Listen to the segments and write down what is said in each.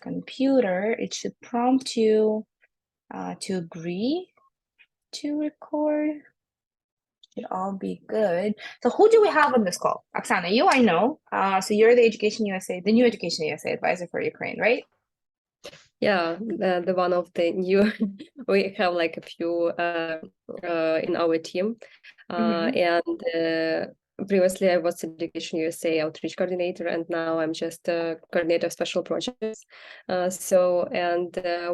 computer, it should prompt you to agree to record. Should all be good. So who do we have on this call? Oksana, you I know. So you're the the new EducationUSA advisor for Ukraine, right? Yeah, the one of the new, we have like a few in our team. And previously I was EducationUSA outreach coordinator, and now I'm just a coordinator of special projects.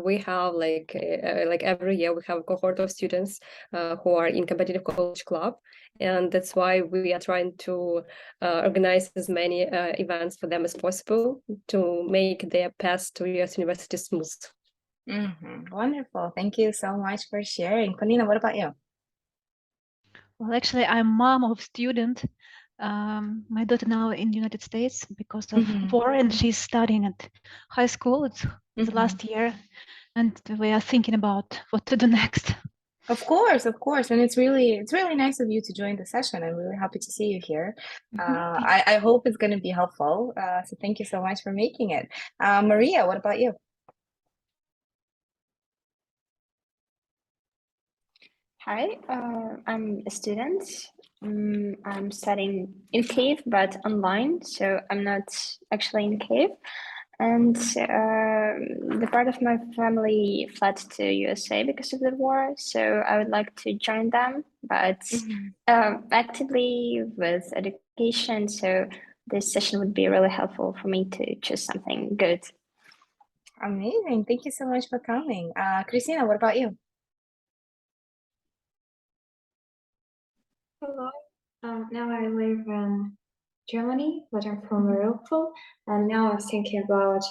We have like every year we have a cohort of students who are in competitive college club, and that's why we are trying to organize as many events for them as possible to make their path to US university smooth. Wonderful. Thank you so much for sharing. Konina, what about you? Well, actually, I'm mom of student. My daughter now in the United States because of war, and she's studying at high school. It's the last year, and we are thinking about what to do next. Of course, and it's really nice of you to join the session. I'm really happy to see you here. I hope it's going to be helpful. So thank you so much for making it. Maria, what about you? Hi, I'm a student. I'm studying in Kyiv, but online, so I'm not actually in Kyiv. And the part of my family fled to USA because of the war, so I would like to join them, but actively with education. So this session would be really helpful for me to choose something good. Amazing. Thank you so much for coming. Christina, what about you? Hello. Now I live in Germany, but I'm from Morocco, and now I'm thinking about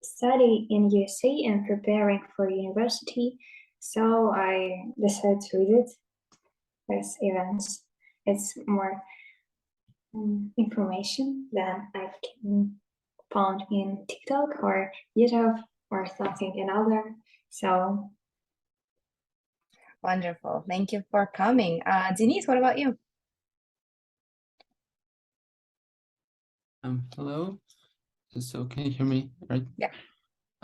study in USA and preparing for university. So I decided to visit this event. It's more information than I can find in TikTok or YouTube or something another. So wonderful. Thank you for coming. Denise, what about you? Hello. So can you hear me, right? Yeah.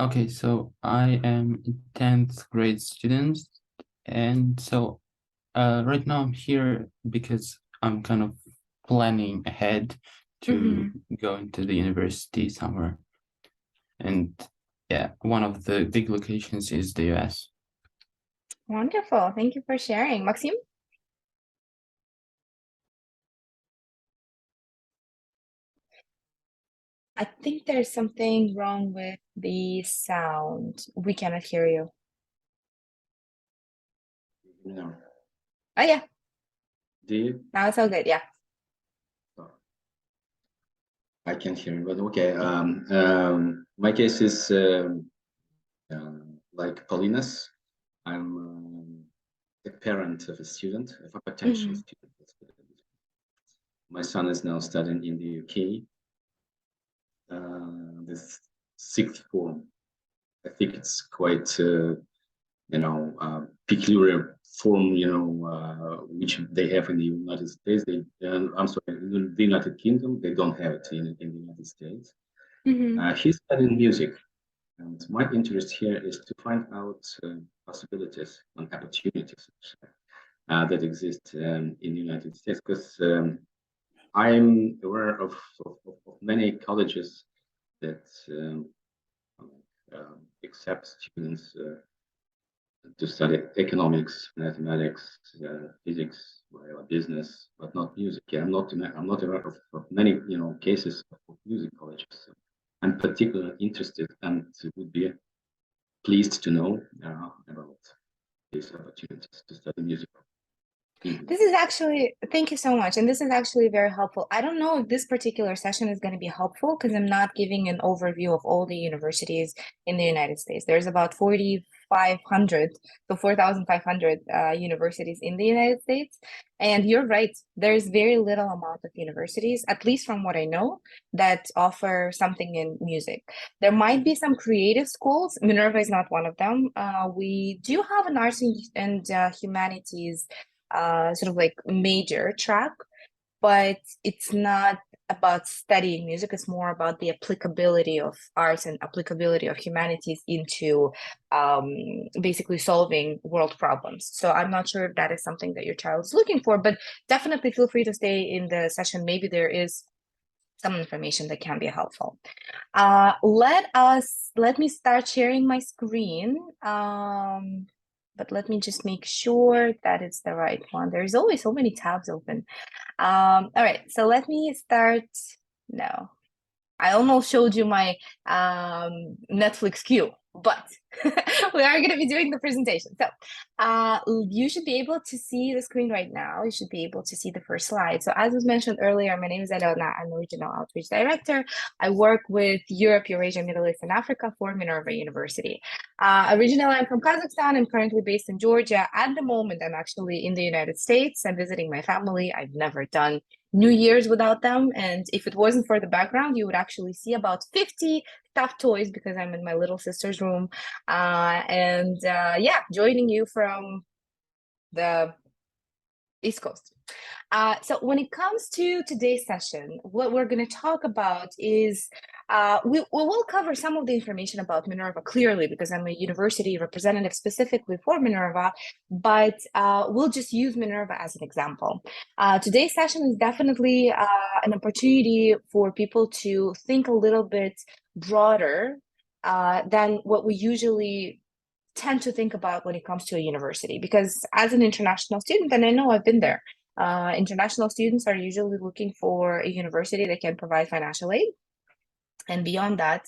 Okay, so I am a 10th grade student, and so right now I'm here because I'm kind of planning ahead to go into the university somewhere. And yeah, one of the big locations is the US. Wonderful. Thank you for sharing. Maxim? I think there's something wrong with the sound. We cannot hear you. No. Oh, yeah. Do you? Now it's all good, yeah. I can't hear you, but okay. My case is like Paulina's. I'm a parent of a student, of a potential student. My son is now studying in the UK. This sixth form. I think it's quite, peculiar form, which they have in the United States. I'm sorry, in the United Kingdom, they don't have it in the United States. He's studying music, and my interest here is to find out possibilities and opportunities that exist in the United States, because I'm aware of many colleges that accept students to study economics, mathematics, physics, business, but not music. Yeah, I'm not aware of many cases of music colleges. So I'm particularly interested and would be pleased to know about these opportunities to study music. This is actually, thank you so much. And this is actually very helpful. I don't know if this particular session is going to be helpful because I'm not giving an overview of all the universities in the United States. There's about 4,500 universities in the United States. And you're right, there's very little amount of universities, at least from what I know, that offer something in music. There might be some creative schools. Minerva is not one of them. We do have an arts and humanities sort of like major track, but it's not about studying music. It's more about the applicability of arts and applicability of humanities into basically solving world problems. So I'm not sure if that is something that your child is looking for, but definitely feel free to stay in the session. Maybe there is some information that can be helpful. Let me start sharing my screen. But let me just make sure that it's the right one. There's always so many tabs open. All right, so let me start now. I almost showed you my Netflix queue, but we are going to be doing the presentation. So you should be able to see the screen right now. You should be able to see the first slide. So as was mentioned earlier, my name is Elena. I'm the Regional Outreach Director. I work with Europe, Eurasia, Middle East, and Africa for Minerva University. Originally, I'm from Kazakhstan. I'm currently based in Georgia. At the moment, I'm actually in the United States. I'm visiting my family. I've never done New Year's without them, and if it wasn't for the background, you would actually see about 50 stuffed toys because I'm in my little sister's room, yeah, joining you from the East Coast. So when it comes to today's session, what we're going to talk about is we will cover some of the information about Minerva clearly because I'm a university representative specifically for Minerva, but we'll just use Minerva as an example. Today's session is definitely an opportunity for people to think a little bit broader than what we usually tend to think about when it comes to a university, because as an international student, and I know I've been there, international students are usually looking for a university that can provide financial aid. And beyond that,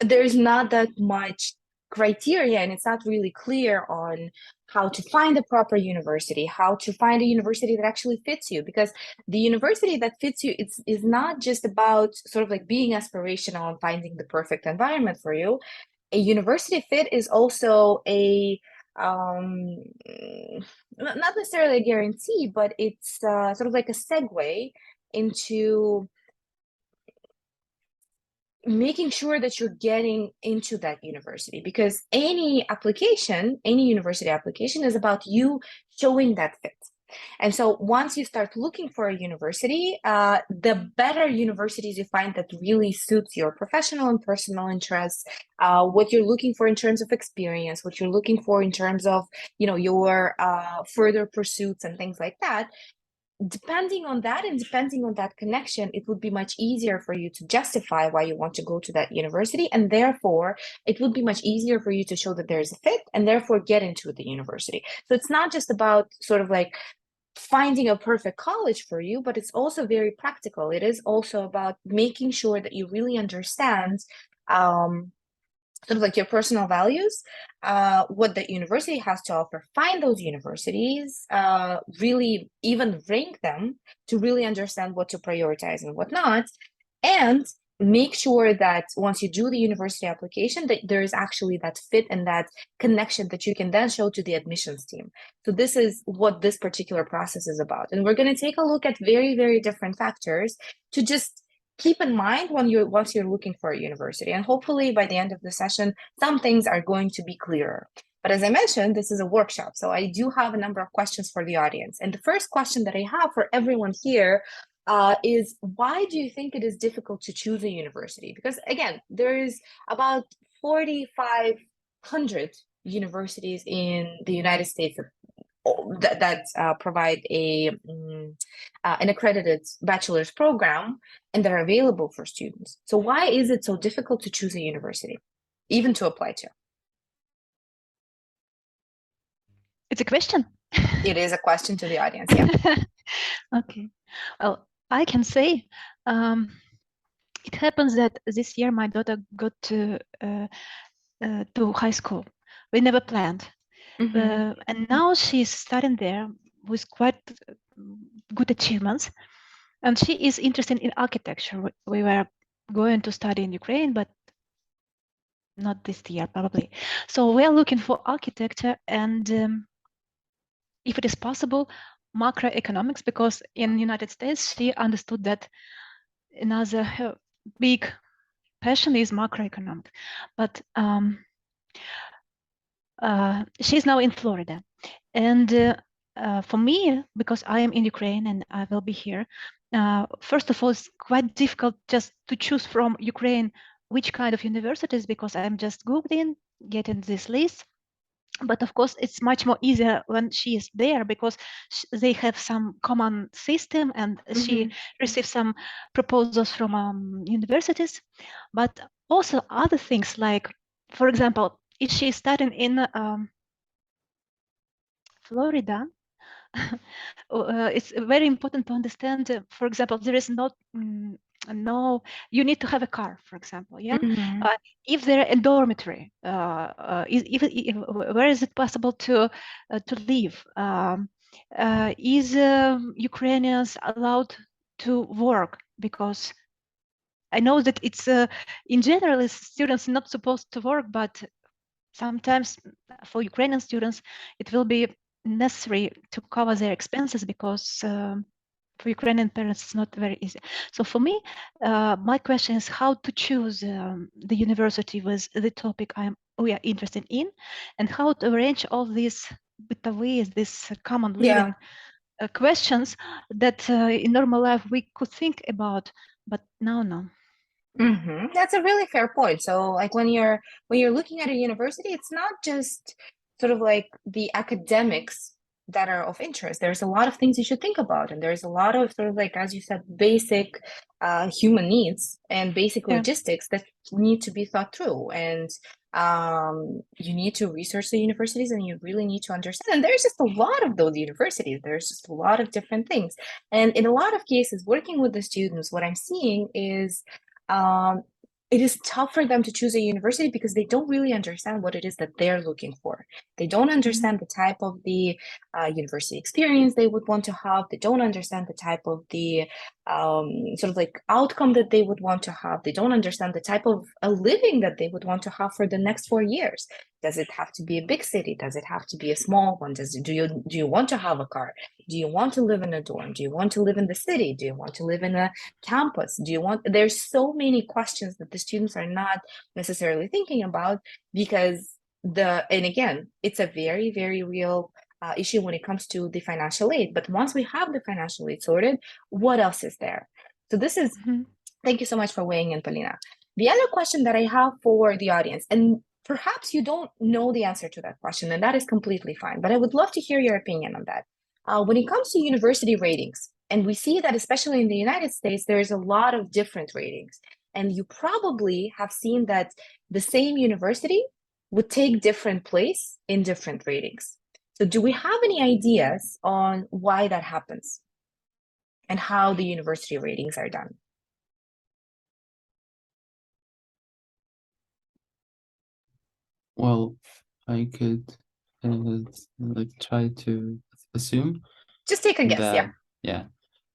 there's not that much criteria, and it's not really clear on how to find a proper university, how to find a university that actually fits you, because the university that fits you is not just about sort of like being aspirational and finding the perfect environment for you. A university fit is also a not necessarily a guarantee, but it's sort of like a segue into making sure that you're getting into that university, because any university application is about you showing that fit. And so once you start looking for a university, the better universities you find that really suits your professional and personal interests, what you're looking for in terms of experience, what you're looking for in terms of, your further pursuits and things like that. Depending on that and depending on that connection, it would be much easier for you to justify why you want to go to that university. And therefore, it would be much easier for you to show that there's a fit and therefore get into the university. So it's not just about sort of like finding a perfect college for you, but it's also very practical. It is also about making sure that you really understand sort of like your personal values, what the university has to offer. Find those universities, really even rank them to really understand what to prioritize and what not, and make sure that once you do the university application, that there is actually that fit and that connection that you can then show to the admissions team. So this is what this particular process is about. And we're going to take a look at very, very different factors to just keep in mind once you're looking for a university. And hopefully by the end of the session, some things are going to be clearer. But as I mentioned, this is a workshop, so I do have a number of questions for the audience. And the first question that I have for everyone here is, why do you think it is difficult to choose a university? Because again, there is about 4,500 universities in the United States that provide an accredited bachelor's program and that are available for students. So why is it so difficult to choose a university, even to apply to? It's a question. It is a question to the audience, yeah. Okay. Well, I can say it happens that this year my daughter got to high school. We never planned. And now she's studying there with quite good achievements. And she is interested in architecture. We were going to study in Ukraine, but not this year, probably. So we are looking for architecture and, if it is possible, macroeconomics, because in the United States, she understood that another big passion is macroeconomics. But she's now in Florida. And for me, because I am in Ukraine and I will be here, first of all, it's quite difficult just to choose from Ukraine which kind of universities, because I'm just Googling, getting this list. But of course, it's much more easier when she is there, because they have some common system, and she receives some proposals from universities. But also other things, like, for example, if she is studying in Florida, it's very important to understand, for example, there is no, you need to have a car, for example, yeah? If there a dormitory, where is it possible to live? Is Ukrainians allowed to work? Because I know that it's, in general, students not supposed to work, but sometimes for Ukrainian students, it will be necessary to cover their expenses, because for Ukrainian parents, it's not very easy. So for me, my question is how to choose the university with the topic we are interested in, and how to arrange all these bitaways, these common living questions that in normal life we could think about, but now no. That's a really fair point. So like when you're looking at a university, it's not just sort of like the academics that are of interest. There's a lot of things you should think about, and there's a lot of sort of like, as you said, basic human needs and basic logistics that need to be thought through. And you need to research the universities, and you really need to understand. And there's just a lot of those universities. There's just a lot of different things. And in a lot of cases, working with the students, what I'm seeing is it is tough for them to choose a university because they don't really understand what it is that they're looking for. They don't understand the type of the university experience they would want to have. They don't understand the type of the sort of like outcome that they would want to have. They don't understand the type of a living that they would want to have for the next 4 years. Does it have to be a big city? Does it have to be a small one? Do you want to have a car? Do you want to live in a dorm? Do you want to live in the city? Do you want to live in a campus? There's so many questions that the students are not necessarily thinking about, because and again, it's a very, very real issue when it comes to the financial aid. But once we have the financial aid sorted, what else is there? So this is, thank you so much for weighing in, Polina. The other question that I have for the audience, and perhaps you don't know the answer to that question, and that is completely fine, but I would love to hear your opinion on that. When it comes to university ratings, and we see that especially in the United States, there's a lot of different ratings, and you probably have seen that the same university would take different place in different ratings. So do we have any ideas on why that happens and how the university ratings are done? Well, I could try to assume. Just take a guess, Yeah.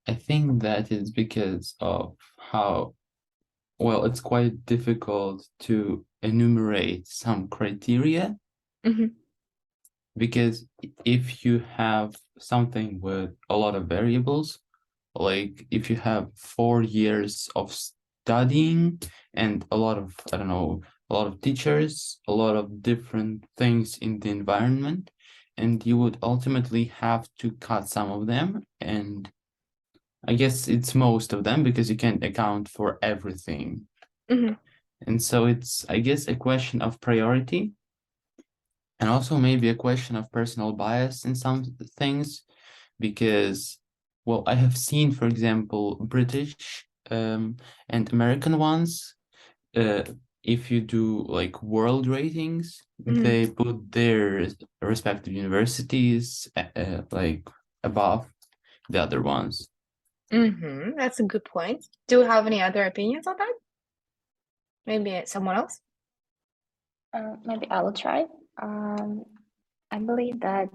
I think that is because of how, well, it's quite difficult to enumerate some criteria. Because if you have something with a lot of variables, like if you have 4 years of studying and a lot of, I don't know, a lot of teachers, a lot of different things in the environment, and you would ultimately have to cut some of them. And I guess it's most of them because you can't account for everything. And so it's, I guess, a question of priority, and also maybe a question of personal bias in some things, because, well, I have seen, for example, British and American ones, if you do like world ratings, they put their respective universities like above the other ones. That's a good point. Do you have any other opinions on that? Maybe someone else? Maybe I will try. I believe that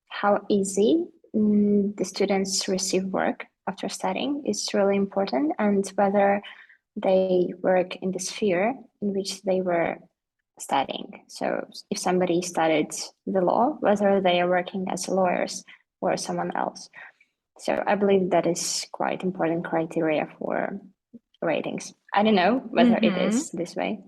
how easy the students receive work after studying is really important, and whether they work in the sphere in which they were studying. So if somebody studied the law, whether they are working as lawyers or someone else. So I believe that is quite important criteria for ratings. I don't know whether it is this way.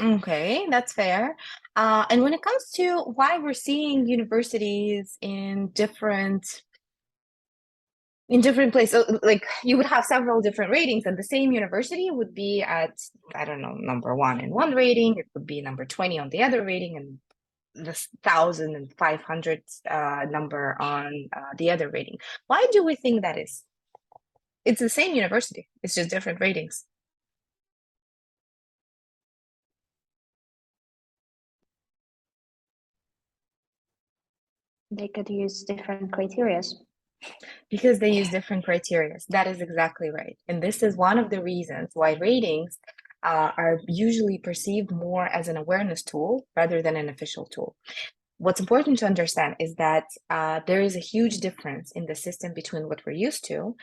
Okay, that's fair. And when it comes to why we're seeing universities in different places, like you would have several different ratings, and the same university would be at, I don't know, number 1 in one rating, it would be number 20 on the other rating, and the 1,500 number on the other rating. Why do we think that is? It's the same university, it's just different ratings. They could use different criteria. Because they use different criteria. That is exactly right. And this is one of the reasons why ratings are usually perceived more as an awareness tool rather than an official tool. What's important to understand is that there is a huge difference in the system between what we're used to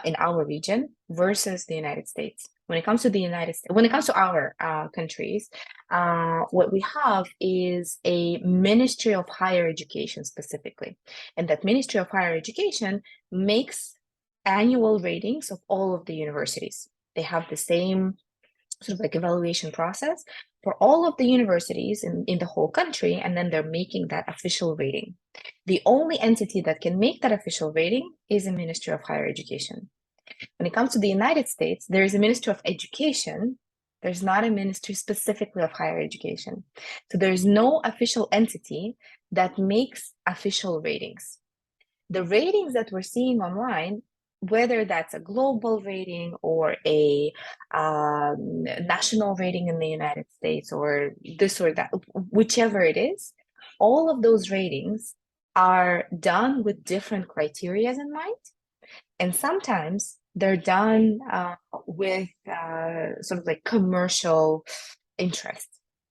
in our region versus the United States. When it comes to our countries, what we have is a Ministry of Higher Education specifically, and that Ministry of Higher Education makes annual ratings of all of the universities. They have the same sort of like evaluation process for all of the universities in the whole country, and then they're making that official rating. The only entity that can make that official rating is a Ministry of Higher Education. When it comes to the United States, there is a Ministry of Education. There's not a ministry specifically of higher education. So there's no official entity that makes official ratings. The ratings that we're seeing online, whether that's a global rating or a national rating in the United States or this or that, whichever it is, all of those ratings are done with different criteria in mind. And sometimes they're done with sort of like commercial interest.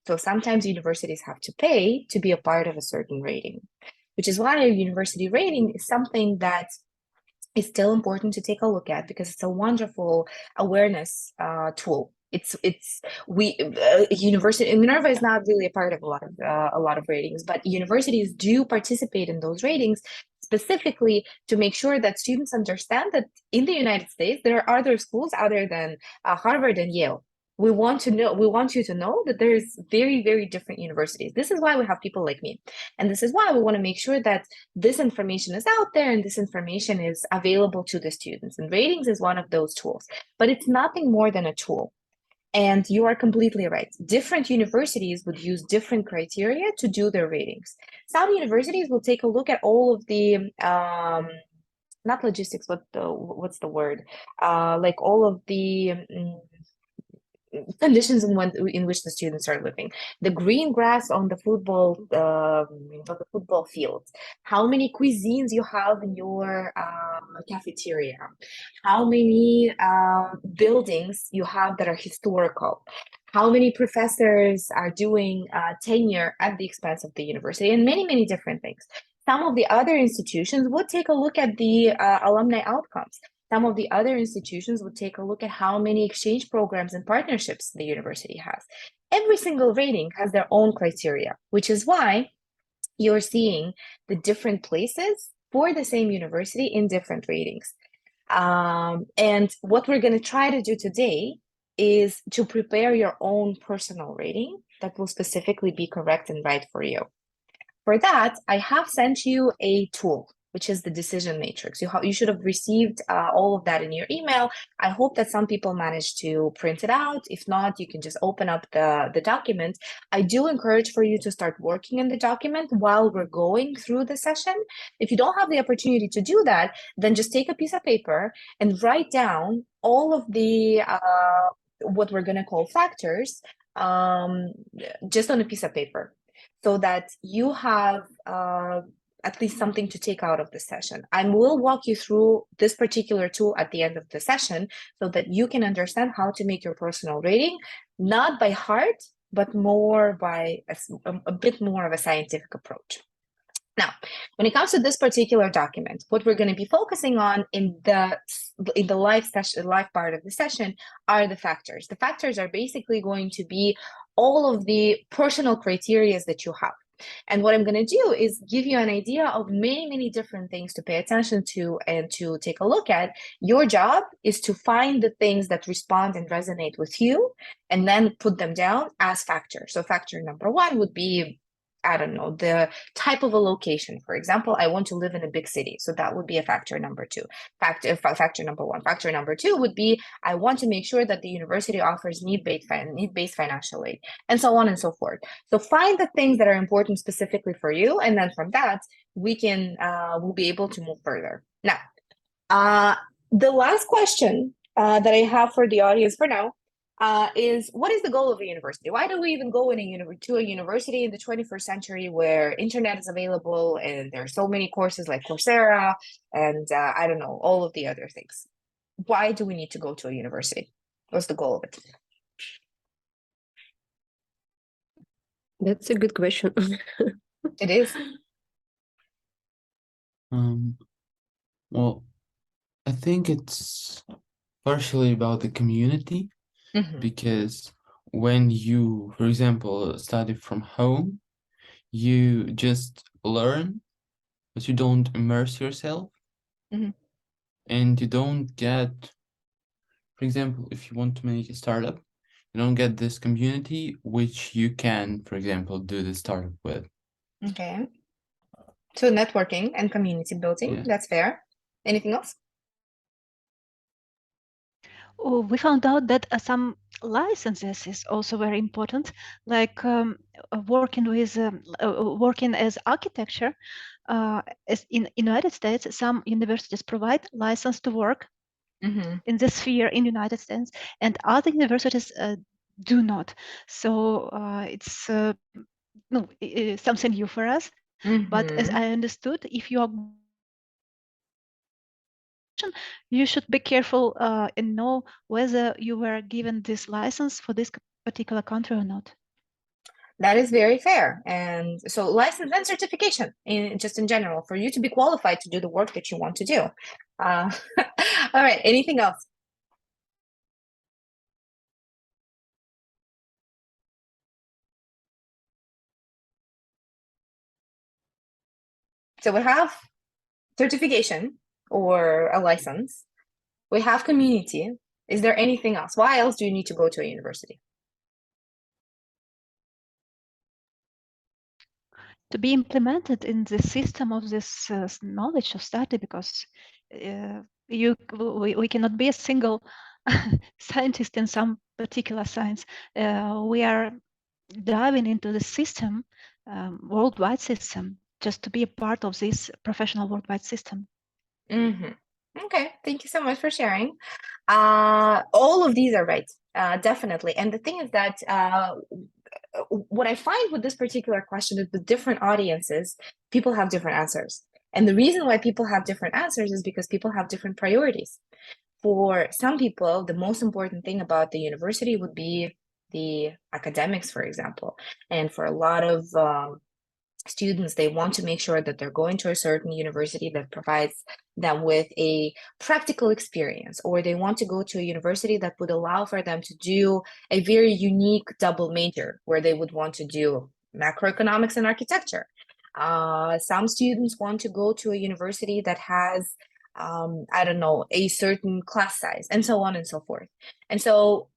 So sometimes universities have to pay to be a part of a certain rating, which is why a university rating is something that is still important to take a look at, because it's a wonderful awareness tool. University in Minerva is not really a part of a lot of ratings, but universities do participate in those ratings specifically to make sure that students understand that in the United States there are other schools other than Harvard and Yale. We want you to know that there's very, very different universities. This is why we have people like me. And this is why we want to make sure that this information is out there and this information is available to the students. And ratings is one of those tools, but it's nothing more than a tool. And you are completely right. Different universities would use different criteria to do their ratings. Some universities will take a look at all of the, not logistics, what's the word? Like all of the conditions in which the students are living, the green grass on the football field, how many cuisines you have in your cafeteria, how many buildings you have that are historical, how many professors are doing tenure at the expense of the university, and many, many different things. Some of the other institutions would take a look at the alumni outcomes. Some of the other institutions would take a look at how many exchange programs and partnerships the university has. Every single rating has their own criteria, which is why you're seeing the different places for the same university in different ratings. And what we're going to try to do today is to prepare your own personal rating that will specifically be correct and right for you. For that, I have sent you a tool, which is the decision matrix. You should have received all of that in your email. I hope that some people managed to print it out. If not, you can just open up the document. I do encourage for you to start working in the document while we're going through the session. If you don't have the opportunity to do that, then just take a piece of paper and write down all of the what we're going to call factors just on a piece of paper, so that you have at least something to take out of the session. I will walk you through this particular tool at the end of the session so that you can understand how to make your personal rating, not by heart, but more by a bit more of a scientific approach. Now, when it comes to this particular document, what we're going to be focusing on in the live part of the session are the factors. The factors are basically going to be all of the personal criteria that you have. And what I'm going to do is give you an idea of many different things to pay attention to and to take a look at. Your job is to find the things that respond and resonate with you and then put them down as factors. So factor number one would be, I don't know, the type of a location. For example, I want to live in a big city. So that would be a factor number two. Factor number one. Factor number two would be, I want to make sure that the university offers need-based financial aid, and so on and so forth. So find the things that are important specifically for you. And then from that, we'll be able to move further. Now, the last question that I have for the audience for now is, what is the goal of a university? Why do we even go to a university in the 21st century where internet is available and there are so many courses like Coursera and I don't know, all of the other things? Why do we need to go to a university? What's the goal of it? That's a good question. It is. Well, I think it's partially about the community. Because when you, for example, study from home, you just learn, but you don't immerse yourself. And you don't get, for example, if you want to make a startup, you don't get this community which you can, for example, do the startup with. Okay. So networking and community building, Yeah. that's fair. Anything else? We found out that some licenses is also very important, like working as architecture. As in United States, some universities provide license to work in this sphere in United States, and other universities do not. So it's something new for us. But as I understood, if you are, you should be careful and know whether you were given this license for this particular country or not. That is very fair. And so license and certification, just in general, for you to be qualified to do the work that you want to do. All right, anything else? So we have certification or a license. We have community. Is there anything else? Why else do you need to go to a university? To be implemented in the system of this knowledge of study, because we cannot be a single scientist in some particular science. We are diving into the system, worldwide system, just to be a part of this professional worldwide system. Okay, thank you so much for sharing. All of these are right, definitely. And the thing is that what I find with this particular question is the different audiences, people have different answers. And the reason why people have different answers is because people have different priorities. For some people, the most important thing about the university would be the academics, for example. And for a lot of students, they want to make sure that they're going to a certain university that provides them with a practical experience, or they want to go to a university that would allow for them to do a very unique double major where they would want to do macroeconomics and architecture. Some students want to go to a university that has, I don't know, a certain class size, and so on and so forth. And so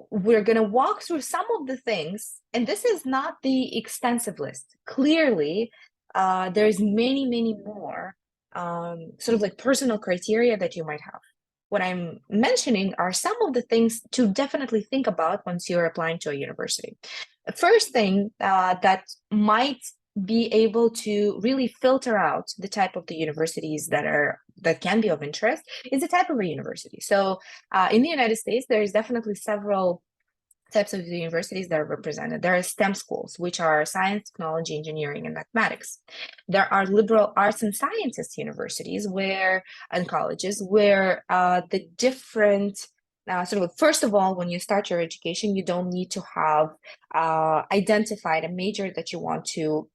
we're going to walk through some of the things, and this is not the extensive list. Clearly, there's many more sort of like personal criteria that you might have. What I'm mentioning are some of the things to definitely think about once you're applying to a university. The first thing that might be able to really filter out the type of the universities that can be of interest is the type of a university. So in the United States, there is definitely several types of universities that are represented. There are STEM schools, which are science, technology, engineering, and mathematics. There are liberal arts and sciences universities and colleges where the different first of all, when you start your education, you don't need to have identified a major that you want to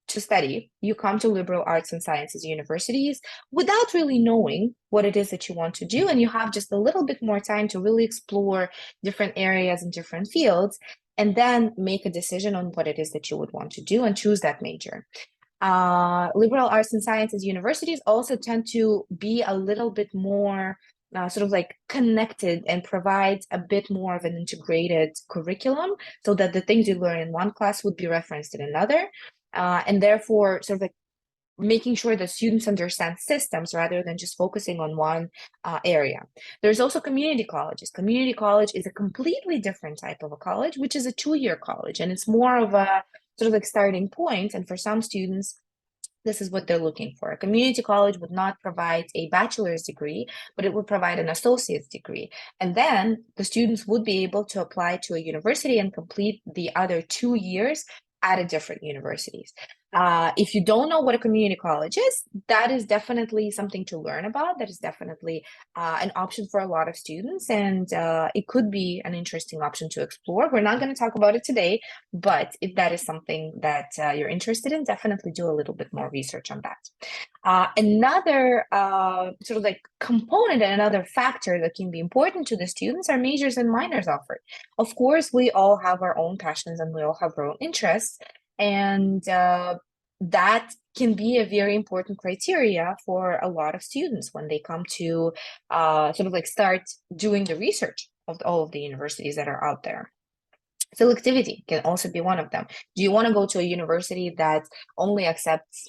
study. You come to liberal arts and sciences universities without really knowing what it is that you want to do, and you have just a little bit more time to really explore different areas and different fields. and then make a decision on what it is that you would want to do and choose that major. Liberal arts and sciences universities also tend to be a little bit more sort of like connected and provide a bit more of an integrated curriculum, so that the things you learn in one class would be referenced in another, and therefore sort of like making sure that students understand systems rather than just focusing on one area. There's also community colleges. Community college is a completely different type of a college, which is a 2-year college, and it's more of a sort of like starting point. And for some students, this is what they're looking for. A community college would not provide a bachelor's degree, but it would provide an associate's degree. And then the students would be able to apply to a university and complete the other 2 years at a different universities. If you don't know what a community college is, that is definitely something to learn about. That is definitely an option for a lot of students, and it could be an interesting option to explore. We're not going to talk about it today, but if that is something that you're interested in, definitely do a little bit more research on that. Another sort of like component and another factor that can be important to the students are majors and minors offered. Of course, we all have our own passions and we all have our own interests, and that can be a very important criteria for a lot of students when they come to sort of like start doing the research of all of the universities that are out there. Selectivity can also be one of them. Do you want to go to a university that only accepts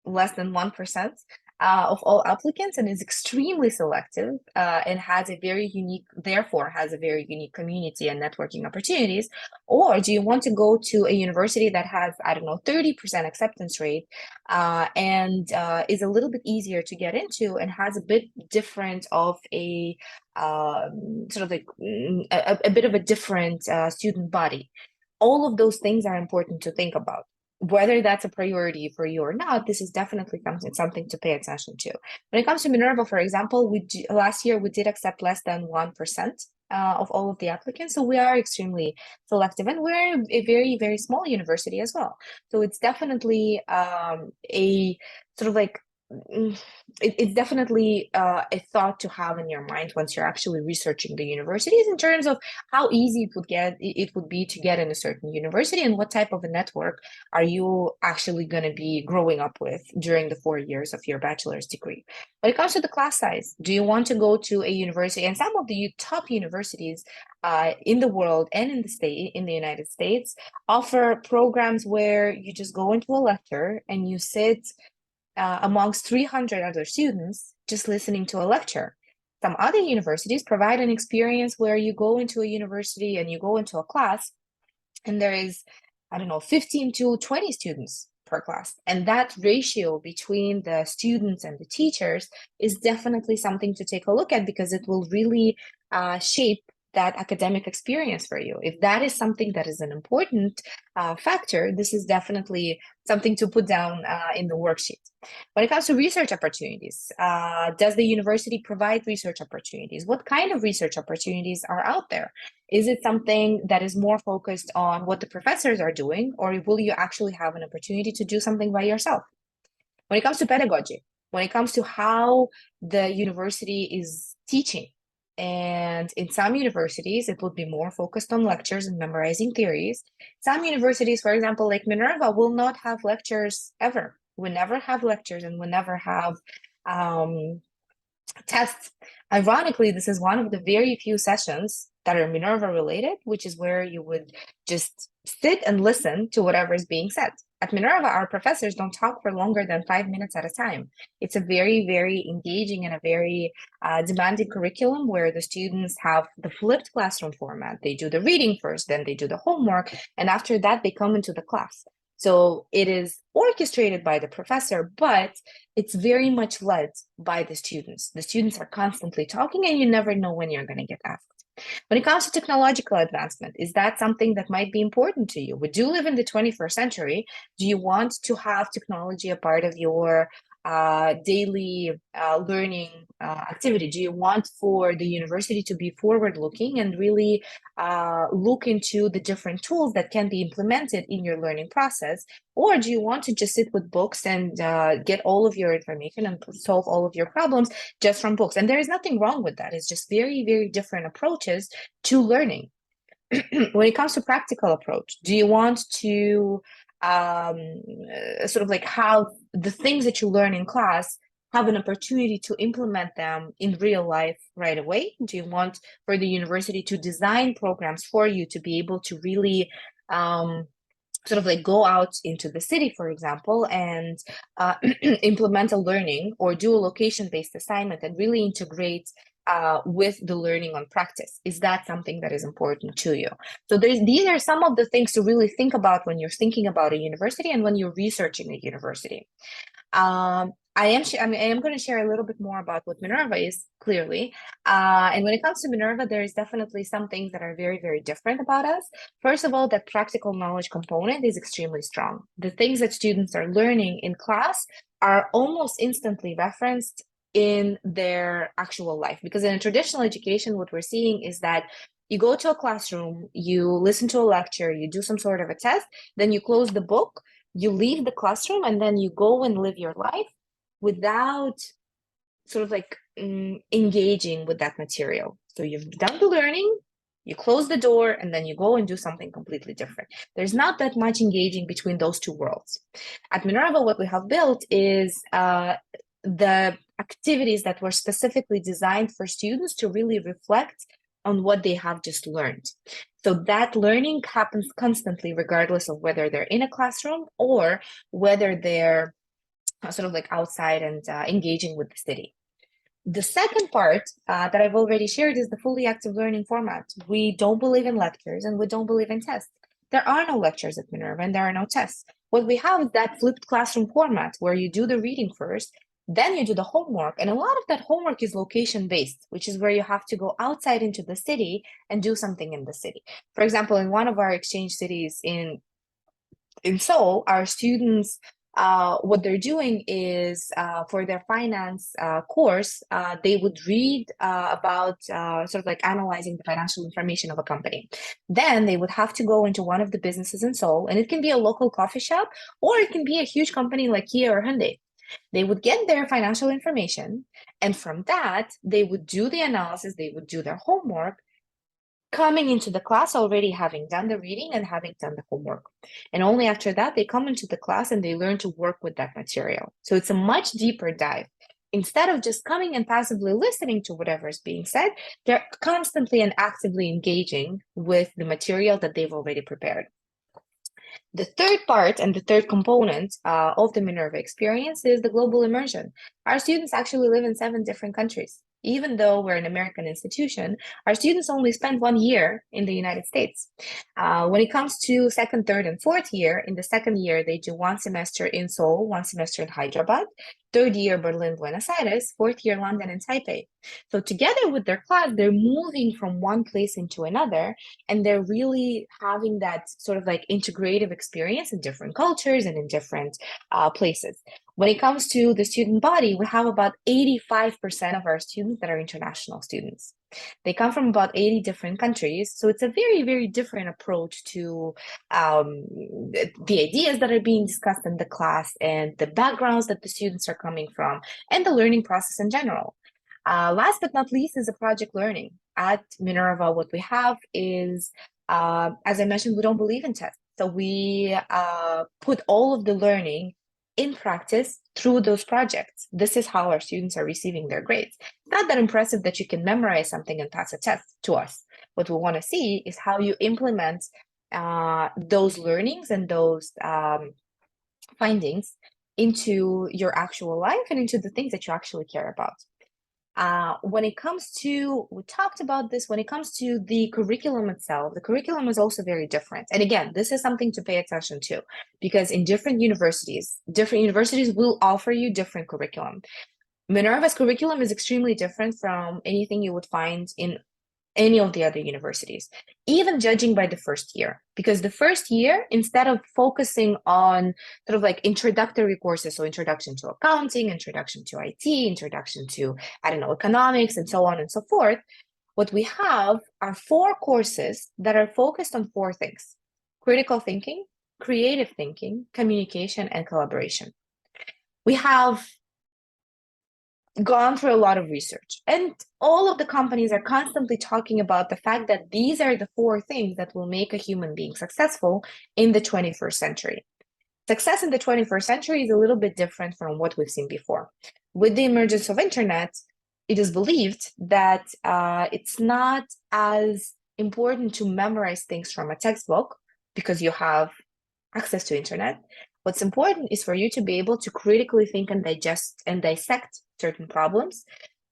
less than 1% of all applicants and is extremely selective and has a very unique, therefore has a very unique community and networking opportunities? Or do you want to go to a university that has, I don't know, 30% acceptance rate and is a little bit easier to get into and has a bit different of a sort of like a bit of a different student body? All of those things are important to think about. Whether that's a priority for you or not, this is definitely something to pay attention to. When it comes to Minerva, for example, last year we did accept less than 1% of all of the applicants, so we are extremely selective, and we're a very, very small university as well. So it's definitely a sort of like it's definitely a thought to have in your mind once you're actually researching the universities, in terms of how easy it would be to get in a certain university and what type of a network are you actually going to be growing up with during the 4 years of your bachelor's degree. When it comes to the class size, do you want to go to a university? And some of the top universities in the world and in the United States offer programs where you just go into a lecture and you sit amongst 300 other students just listening to a lecture. Some other universities provide an experience where you go into a university and you go into a class and there is, I don't know, 15 to 20 students per class. And that ratio between the students and the teachers is definitely something to take a look at, because it will really shape that academic experience for you. If that is something that is an important factor, this is definitely something to put down in the worksheet. When it comes to research opportunities, does the university provide research opportunities? What kind of research opportunities are out there? Is it something that is more focused on what the professors are doing, or will you actually have an opportunity to do something by yourself? When it comes to pedagogy, when it comes to how the university is teaching, and in some universities, it would be more focused on lectures and memorizing theories. Some universities, for example, like Minerva, will not have lectures ever. We never have lectures and we never have tests. Ironically, this is one of the very few sessions that are Minerva related, which is where you would just sit and listen to whatever is being said. At Minerva, our professors don't talk for longer than 5 minutes at a time. It's a very, very engaging and a very demanding curriculum where the students have the flipped classroom format. They do the reading first, then they do the homework, and after that, they come into the class. So it is orchestrated by the professor, but it's very much led by the students. The students are constantly talking, and you never know when you're going to get asked. When it comes to technological advancement, is that something that might be important to you? We do live in the 21st century. Do you want to have technology a part of your daily learning activity? Do you want for the university to be forward-looking and really look into the different tools that can be implemented in your learning process? Or do you want to just sit with books and get all of your information and solve all of your problems just from books? And there is nothing wrong with that. It's just very, very different approaches to learning. when it comes to practical approach, do you want to sort of like have the things that you learn in class have an opportunity to implement them in real life right away? Do you want for the university to design programs for you to be able to really sort of like go out into the city, for example, and implement a learning or do a location-based assignment and really integrate with the learning on practice? Is that something that is important to you? So these are some of the things to really think about when you're thinking about a university and when you're researching a university. I am going to share a little bit more about what Minerva is, clearly. And when it comes to Minerva, there is definitely some things that are very, very different about us. First of all, that practical knowledge component is extremely strong. The things that students are learning in class are almost instantly referenced in their actual life. Because in a traditional education, what we're seeing is that you go to a classroom, you listen to a lecture, you do some sort of a test, then you close the book, you leave the classroom, and then you go and live your life without sort of like engaging with that material. So you've done the learning, you close the door, and then you go and do something completely different. There's not that much engaging between those two worlds. At Minerva, what we have built is the activities that were specifically designed for students to really reflect on what they have just learned. So that learning happens constantly, regardless of whether they're in a classroom or whether they're sort of like outside and engaging with the city. The second part that I've already shared is the fully active learning format. We don't believe in lectures and we don't believe in tests. There are no lectures at Minerva and there are no tests. What we have is that flipped classroom format where you do the reading first, then you do the homework. And a lot of that homework is location-based, which is where you have to go outside into the city and do something in the city. For example, in one of our exchange cities in Seoul, our students, what they're doing is for their finance course, they would read about sort of like analyzing the financial information of a company. Then they would have to go into one of the businesses in Seoul, and it can be a local coffee shop, or it can be a huge company like Kia or Hyundai. They would get their financial information, and from that, they would do the analysis, they would do their homework, coming into the class already having done the reading and having done the homework. And only after that, they come into the class and they learn to work with that material. So it's a much deeper dive. Instead of just coming and passively listening to whatever is being said, they're constantly and actively engaging with the material that they've already prepared. The third part and the third component of the Minerva experience is the global immersion. Our students actually live in 7 different countries. Even though we're an American institution, our students only spend 1 year in the United States. When it comes to second, third, and fourth year, in the second year, they do 1 semester in Seoul, 1 semester in Hyderabad, third year, Berlin, Buenos Aires, fourth year, London, and Taipei. So together with their class, they're moving from one place into another, and they're really having that sort of like integrative experience in different cultures and in different places. When it comes to the student body, we have about 85% of our students that are international students. They come from about 80 different countries. So it's a very, very different approach to the ideas that are being discussed in the class and the backgrounds that the students are coming from and the learning process in general. Last but not least is the project learning. At Minerva, what we have is, as I mentioned, we don't believe in tests. So we put all of the learning in practice through those projects. This is how our students are receiving their grades. It's not that impressive that you can memorize something and pass a test to us. What we want to see is how you implement those learnings and those findings into your actual life and into the things that you actually care about. When it comes to, we talked about this, when it comes to the curriculum itself, the curriculum is also very different. And again, this is something to pay attention to, because in different universities will offer you different curriculum. Minerva's curriculum is extremely different from anything you would find in any of the other universities, even judging by the first year, because the first year, instead of focusing on sort of like introductory courses, so introduction to accounting, introduction to IT, introduction to, I don't know, economics, and so on and so forth, what we have are 4 courses that are focused on 4 things: critical thinking, creative thinking, communication, and collaboration. We have gone through a lot of research, and all of the companies are constantly talking about the fact that these are the 4 things that will make a human being successful in the 21st century. Success in the 21st century is a little bit different from what we've seen before. With the emergence of internet, it is believed that it's not as important to memorize things from a textbook because you have access to internet. What's important is for you to be able to critically think and digest and dissect certain problems,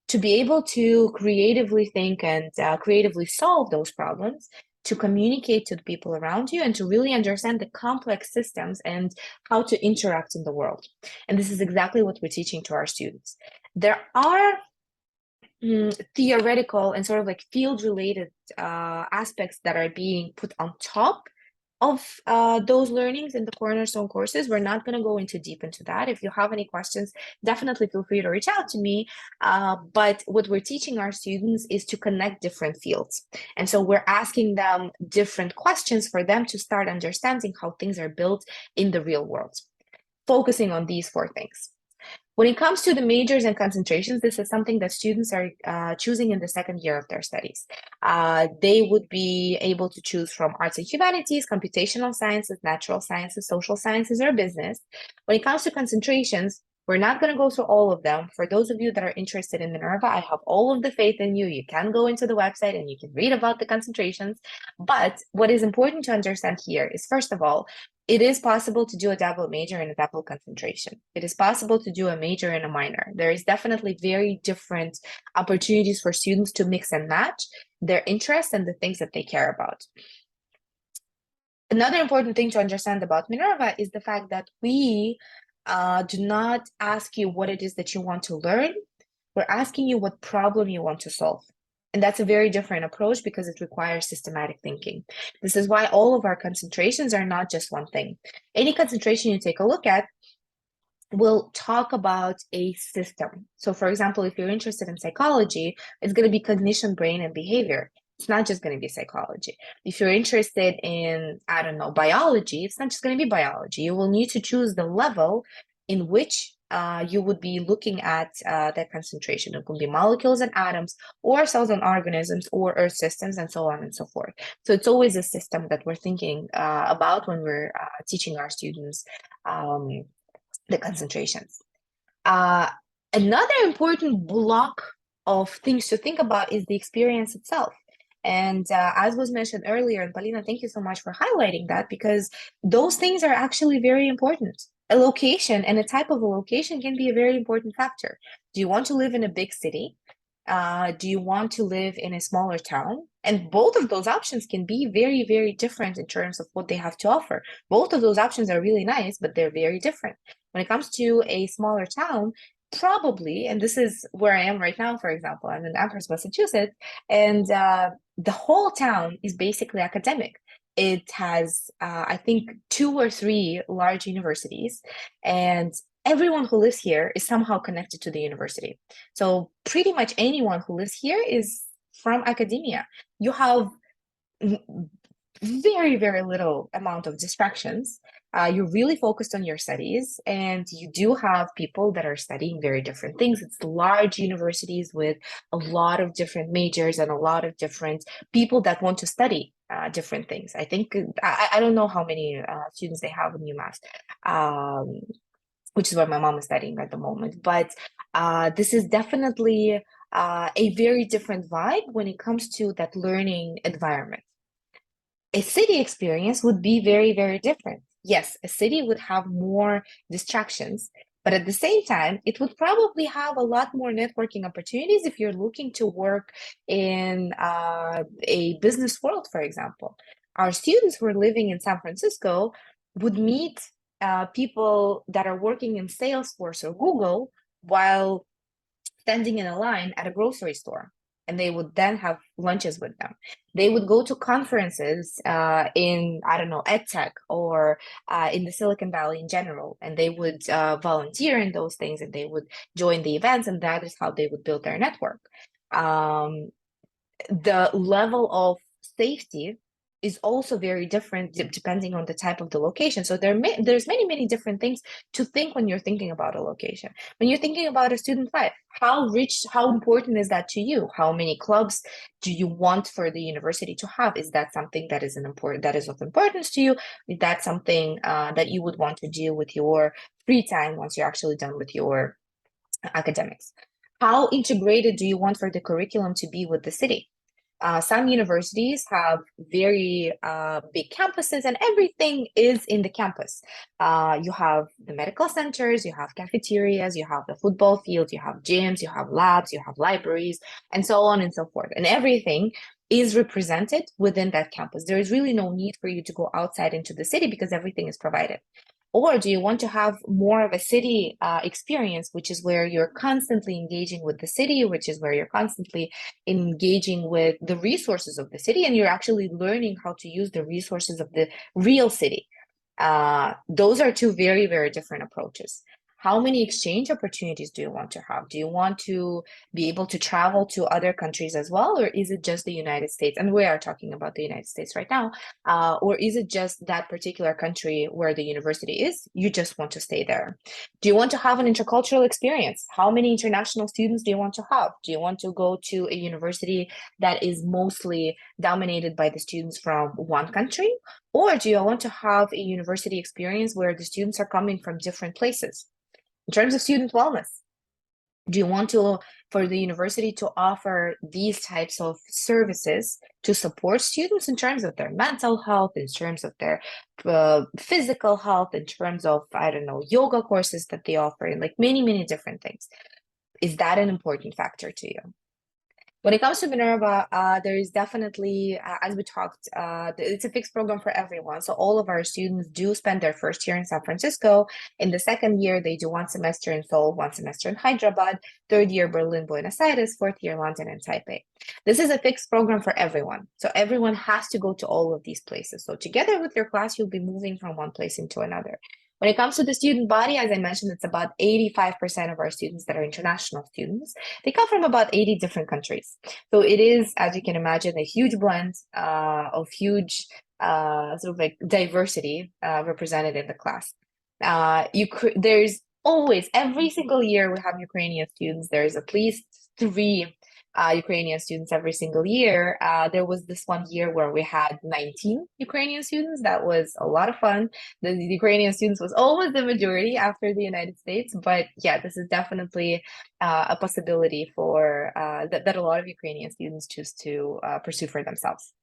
to be able to creatively think and creatively solve those problems, to communicate to the people around you, and to really understand the complex systems and how to interact in the world. And this is exactly what we're teaching to our students. There are theoretical and sort of like field-related aspects that are being put on top of those learnings in the cornerstone courses. We're not going to go deep into that. If you have any questions, definitely feel free to reach out to me. But what we're teaching our students is to connect different fields. And so we're asking them different questions for them to start understanding how things are built in the real world, focusing on these 4 things. When it comes to the majors and concentrations, this is something that students are choosing in the 2nd year of their studies. They would be able to choose from arts and humanities, computational sciences, natural sciences, social sciences, or business. When it comes to concentrations, we're not going to go through all of them. For those of you that are interested in Minerva, I have all of the faith in you. You can go into the website and you can read about the concentrations. But what is important to understand here is, first of all, it is possible to do a double major and a double concentration. It is possible to do a major and a minor. There is definitely very different opportunities for students to mix and match their interests and the things that they care about. Another important thing to understand about Minerva is the fact that we do not ask you what it is that you want to learn. We're asking you what problem you want to solve. And that's a very different approach because it requires systematic thinking. This is why all of our concentrations are not just one thing. Any concentration you take a look at will talk about a system. So for example, if you're interested in psychology, it's going to be cognition, brain, and behavior. It's not just going to be psychology. If you're interested in, I don't know, biology, it's not just going to be biology. You will need to choose the level in which you would be looking at that concentration. It could be molecules and atoms, or cells and organisms, or earth systems, and so on and so forth. So it's always a system that we're thinking about when we're teaching our students the concentrations. Another important block of things to think about is the experience itself. And as was mentioned earlier, and Polina, thank you so much for highlighting that, because those things are actually very important. A location and a type of a location can be a very important factor. Do you want to live in a big city? Do you want to live in a smaller town? And both of those options can be very, very different in terms of what they have to offer. Both of those options are really nice, but they're very different. When it comes to a smaller town, probably, and this is where I am right now, for example, I'm in Amherst, Massachusetts, and the whole town is basically academic. It has, I think, 2 or 3 large universities, and everyone who lives here is somehow connected to the university. So pretty much anyone who lives here is from academia. You have very, very little amount of distractions. You're really focused on your studies, and you do have people that are studying very different things. It's large universities with a lot of different majors and a lot of different people that want to study different things. I think, I don't know how many students they have in UMass, which is where my mom is studying at the moment. But this is definitely a very different vibe when it comes to that learning environment. A city experience would be very, very different. Yes, a city would have more distractions, but at the same time, it would probably have a lot more networking opportunities if you're looking to work in a business world, for example. Our students who are living in San Francisco would meet people that are working in Salesforce or Google while standing in a line at a grocery store. And they would then have lunches with them. They would go to conferences in, I don't know, EdTech or in the Silicon Valley in general, and they would volunteer in those things, and they would join the events, and that is how they would build their network. The level of safety is also very different depending on the type of the location. So there's many different things to think when you're thinking about a location. When you're thinking about a student life, how important is that to you? How many clubs do you want for the university to have? Is that something that is of importance to you? Is that something that you would want to do with your free time once you're actually done with your academics? How integrated do you want for the curriculum to be with the city? Some universities have very big campuses, and everything is in the campus. You have the medical centers, you have cafeterias, you have the football fields, you have gyms, you have labs, you have libraries, and so on and so forth. And everything is represented within that campus. There is really no need for you to go outside into the city because everything is provided. Or do you want to have more of a city experience, which is where you're constantly engaging with the city, which is where you're constantly engaging with the resources of the city, and you're actually learning how to use the resources of the real city? Those are two very different approaches. How many exchange opportunities do you want to have? Do you want to be able to travel to other countries as well? Or is it just the United States? And we are talking about the United States right now. Or is it just that particular country where the university is? You just want to stay there. Do you want to have an intercultural experience? How many international students do you want to have? Do you want to go to a university that is mostly dominated by the students from one country? Or do you want to have a university experience where the students are coming from different places? In terms of student wellness, do you want for the university to offer these types of services to support students in terms of their mental health, in terms of their physical health, in terms of, I don't know, yoga courses that they offer, and like many different things? Is that an important factor to you? When it comes to Minerva, there is definitely, as we talked, it's a fixed program for everyone. So all of our students do spend their first year in San Francisco. In the second year, they do 1 semester in Seoul, 1 semester in Hyderabad, third year Berlin, Buenos Aires, fourth year London and Taipei. This is a fixed program for everyone. So everyone has to go to all of these places. So together with your class, you'll be moving from one place into another. When it comes to the student body, as I mentioned, it's about 85% of our students that are international students. They come from about 80 different countries. So it is, as you can imagine, a huge blend of huge sort of like diversity represented in the class. There's always, every single year we have Ukrainian students. There's at least 3 Ukrainian students every single year. There was this one year where we had 19 Ukrainian students. That was a lot of fun. The Ukrainian students was always the majority after the United States, but yeah, this is definitely a possibility for that a lot of Ukrainian students choose to pursue for themselves.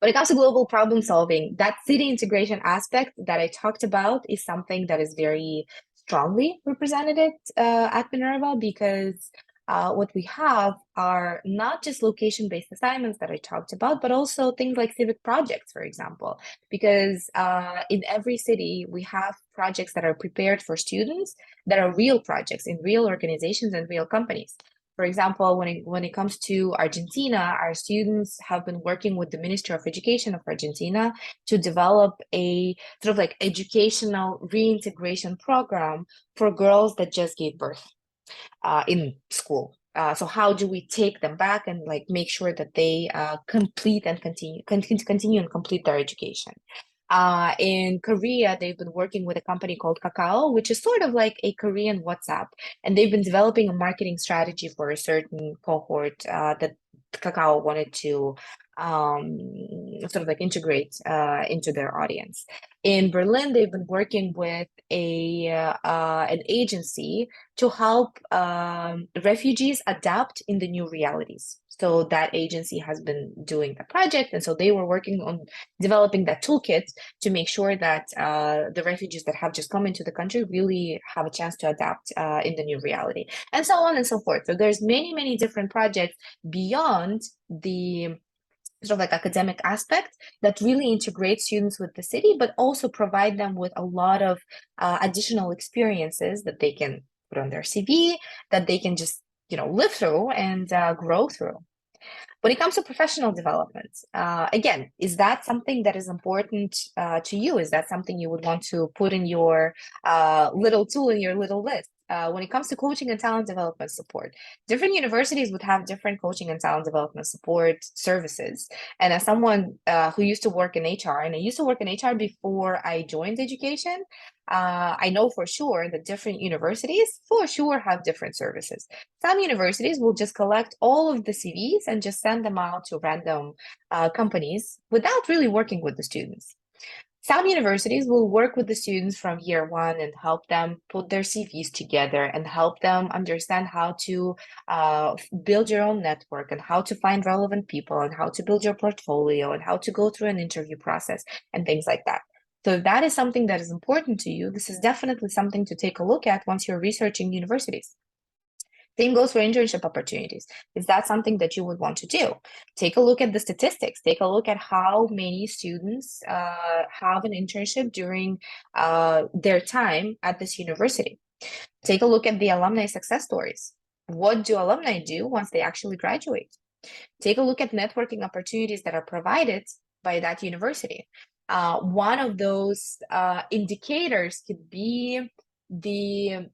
When it comes to global problem solving, that city integration aspect that I talked about is something that is very strongly represented at Minerva, because what we have are not just location-based assignments that I talked about, but also things like civic projects, for example, because in every city, we have projects that are prepared for students that are real projects in real organizations and real companies. For example, when it comes to Argentina, our students have been working with the Ministry of Education of Argentina to develop a sort of like educational reintegration program for girls that just gave birth in school. So how do we take them back and like make sure that they complete and continue and complete their education? In Korea, they've been working with a company called Kakao, which is sort of like a Korean WhatsApp, and they've been developing a marketing strategy for a certain cohort that Kakao wanted to sort of like integrate into their audience. In Berlin, they've been working with an agency to help refugees adapt in the new realities. So that agency has been doing the project, and so they were working on developing that toolkit to make sure that the refugees that have just come into the country really have a chance to adapt in the new reality, and so on and so forth. So there's many different projects beyond the sort of like academic aspect that really integrate students with the city, but also provide them with a lot of additional experiences that they can put on their CV, that they can just, you know, live through and grow through. When it comes to professional development, again, is that something that is important to you? Is that something you would want to put in your little tool, in your little list? when it comes to coaching and talent development support, different universities would have different coaching and talent development support services. And as someone who used to work in HR, and I used to work in HR before I joined education, I know for sure that different universities for sure have different services. Some universities will just collect all of the CVs and just send them out to random companies without really working with the students. Some universities will work with the students from year one and help them put their CVs together and help them understand how to build your own network and how to find relevant people and how to build your portfolio and how to go through an interview process and things like that. So if that is something that is important to you, this is definitely something to take a look at once you're researching universities. Same goes for internship opportunities. Is that something that you would want to do? Take a look at the statistics. Take a look at how many students have an internship during their time at this university. Take a look at the alumni success stories. What do alumni do once they actually graduate? Take a look at networking opportunities that are provided by that university. One of those indicators could be the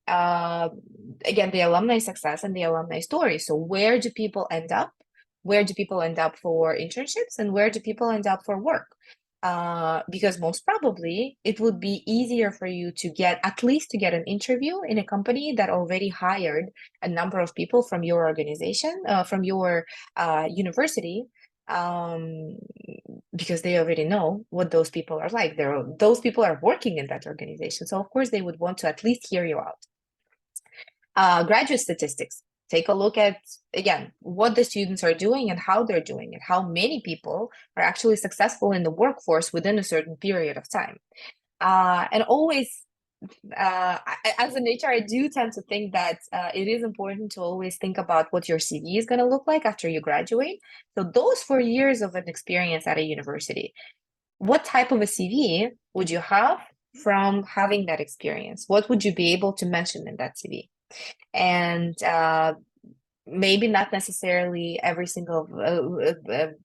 again, the alumni success and the alumni story. So where do people end up? Where do people end up for internships, and where do people end up for work? Because most probably it would be easier for you to get at least to get an interview in a company that already hired a number of people from your organization, from your university, because they already know what those people are like. Those people are working in that organization, so of course they would want to at least hear you out. Graduate statistics. Take a look at, again, what the students are doing and how they're doing it, how many people are actually successful in the workforce within a certain period of time. And always, as an HR, I do tend to think that it is important to always think about what your CV is going to look like after you graduate. So those 4 years of an experience at a university, what type of a CV would you have from having that experience? What would you be able to mention in that CV? And maybe not necessarily every single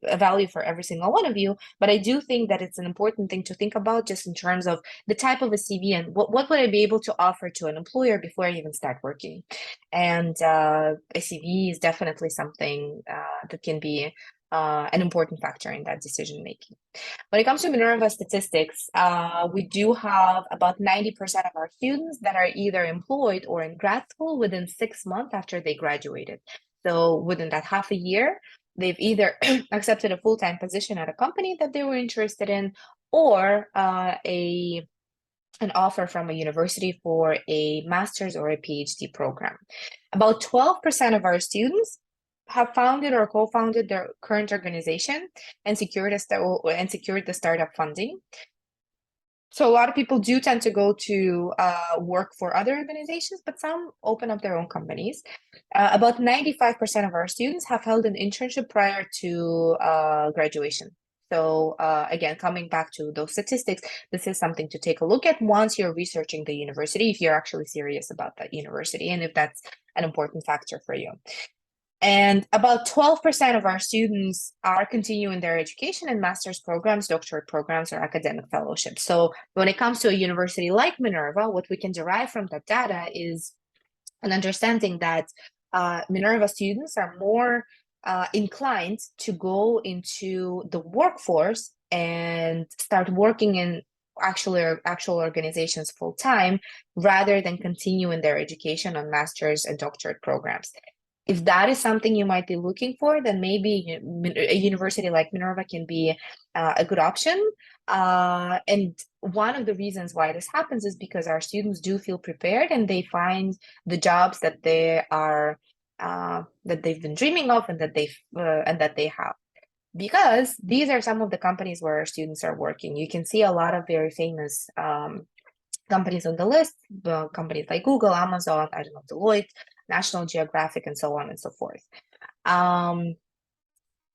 a value for every single one of you, but I do think that it's an important thing to think about just in terms of the type of a CV and what would I be able to offer to an employer before I even start working. And a CV is definitely something that can be an important factor in that decision making. When it comes to Minerva statistics, we do have about 90% of our students that are either employed or in grad school within 6 months after they graduated. So within that half a year, they've either accepted a full-time position at a company that they were interested in, or an offer from a university for a master's or a PhD program. About 12% of our students have founded or co-founded their current organization and secured the startup funding. So a lot of people do tend to go to work for other organizations, but some open up their own companies. About 95% of our students have held an internship prior to graduation. So again, coming back to those statistics, this is something to take a look at once you're researching the university, if you're actually serious about that university and if that's an important factor for you. And about 12% of our students are continuing their education in master's programs, doctorate programs, or academic fellowships. So when it comes to a university like Minerva, what we can derive from that data is an understanding that Minerva students are more inclined to go into the workforce and start working in actual organizations full time, rather than continuing their education on master's and doctorate programs. If that is something you might be looking for, then maybe a university like Minerva can be a good option. And one of the reasons why this happens is because our students do feel prepared and they find the jobs that they are that they've been dreaming of and that they have. Because these are some of the companies where our students are working. You can see a lot of very famous companies on the list, companies like Google, Amazon, I don't know, Deloitte, National Geographic, and so on and so forth.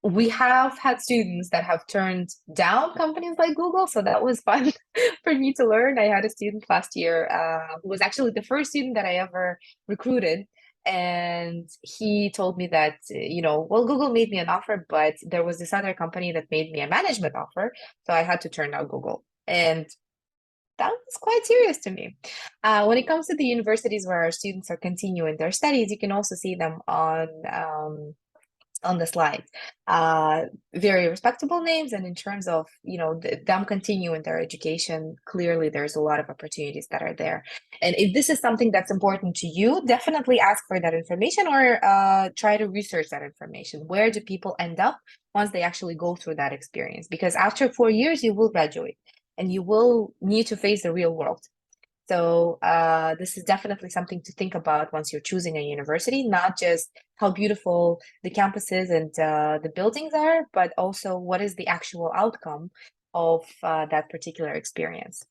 We have had students that have turned down companies like Google, so that was fun for me to learn. I had a student last year who was actually the first student that I ever recruited, and he told me that, well, Google made me an offer, but there was this other company that made me a management offer, so I had to turn down Google. And sounds quite serious to me. When it comes to the universities where our students are continuing their studies, you can also see them on the slides. Very respectable names, and in terms of, you know, them continuing their education, clearly there's a lot of opportunities that are there. And if this is something that's important to you, definitely ask for that information, or try to research that information. Where do people end up once they actually go through that experience? Because after 4 years, you will graduate and you will need to face the real world. So this is definitely something to think about once you're choosing a university, not just how beautiful the campuses and the buildings are, but also what is the actual outcome of that particular experience.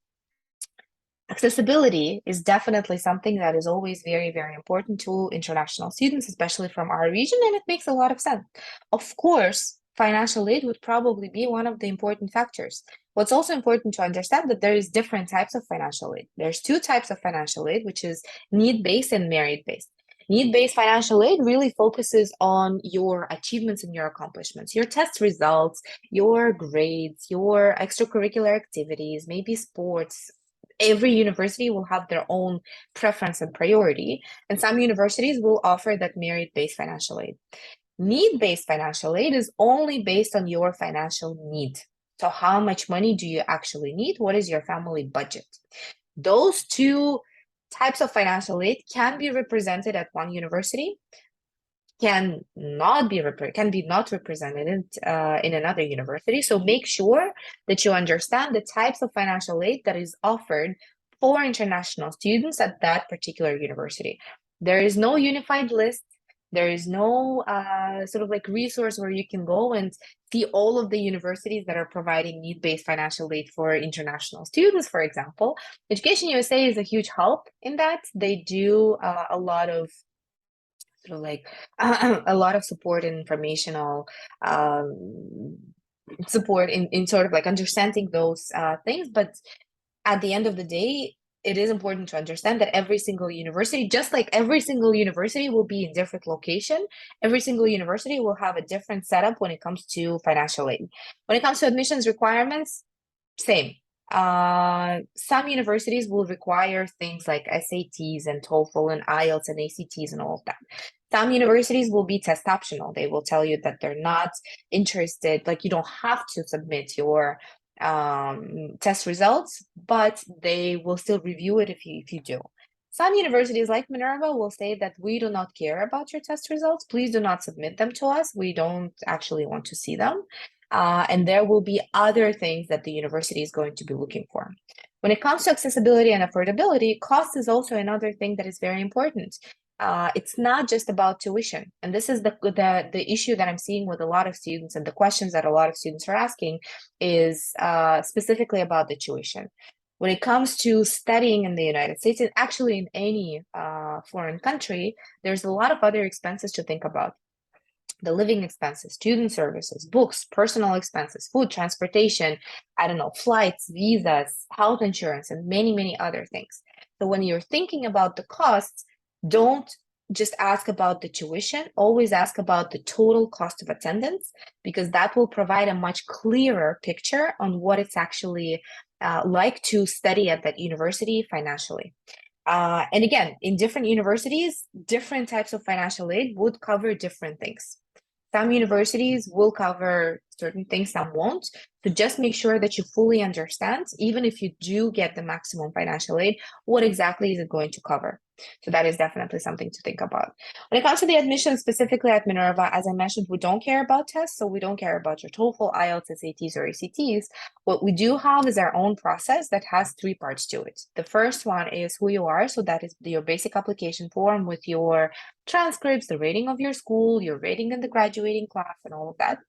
Accessibility is definitely something that is always very, very important to international students, especially from our region, and it makes a lot of sense. Of course, financial aid would probably be one of the important factors. What's also important to understand that there is different types of financial aid. There's 2 types of financial aid, which is need-based and merit-based. Need-based financial aid really focuses on your achievements and your accomplishments, your test results, your grades, your extracurricular activities, maybe sports. Every university will have their own preference and priority, and some universities will offer that merit-based financial aid. Need-based financial aid is only based on your financial need. So how much money do you actually need? What is your family budget? Those 2 types of financial aid can be represented at one university, can be not represented in another university. So make sure that you understand the types of financial aid that is offered for international students at that particular university. There is no unified list. There is no sort of like resource where you can go and see all of the universities that are providing need-based financial aid for international students, for example. EducationUSA is a huge help in that. They do a lot of sort of like a lot of support and informational support in sort of like understanding those things. But at the end of the day, it is important to understand that every single university, just like every single university will be in different location, every single university will have a different setup when it comes to financial aid. When it comes to admissions requirements, same. Some universities will require things like SATs and TOEFL and IELTS and ACTs and all of that. Some universities will be test optional. They will tell you that they're not interested, like you don't have to submit your test results, but they will still review it if you do. Some universities like Minerva will say that we do not care about your test results. Please do not submit them to us. We don't actually want to see them. And there will be other things that the university is going to be looking for. When it comes to accessibility and affordability, cost is also another thing that is very important. It's not just about tuition. And this is the issue that I'm seeing with a lot of students, and the questions that a lot of students are asking is specifically about the tuition. When it comes to studying in the United States, and actually in any foreign country, there's a lot of other expenses to think about. The living expenses, student services, books, personal expenses, food, transportation, flights, visas, health insurance, and many, many other things. So when you're thinking about the costs, don't just ask about the tuition, always ask about the total cost of attendance, because that will provide a much clearer picture on what it's actually like to study at that university financially. And again, in different universities, different types of financial aid would cover different things. Some universities will cover certain things, some won't. So just make sure that you fully understand, even if you do get the maximum financial aid, what exactly is it going to cover? So that is definitely something to think about. When it comes to the admission specifically at Minerva, as I mentioned, we don't care about tests. So we don't care about your TOEFL, IELTS, SATs, or ACTs. What we do have is our own process that has 3 parts to it. The first one is who you are. So that is your basic application form with your transcripts, the rating of your school, your rating in the graduating class, and all of that.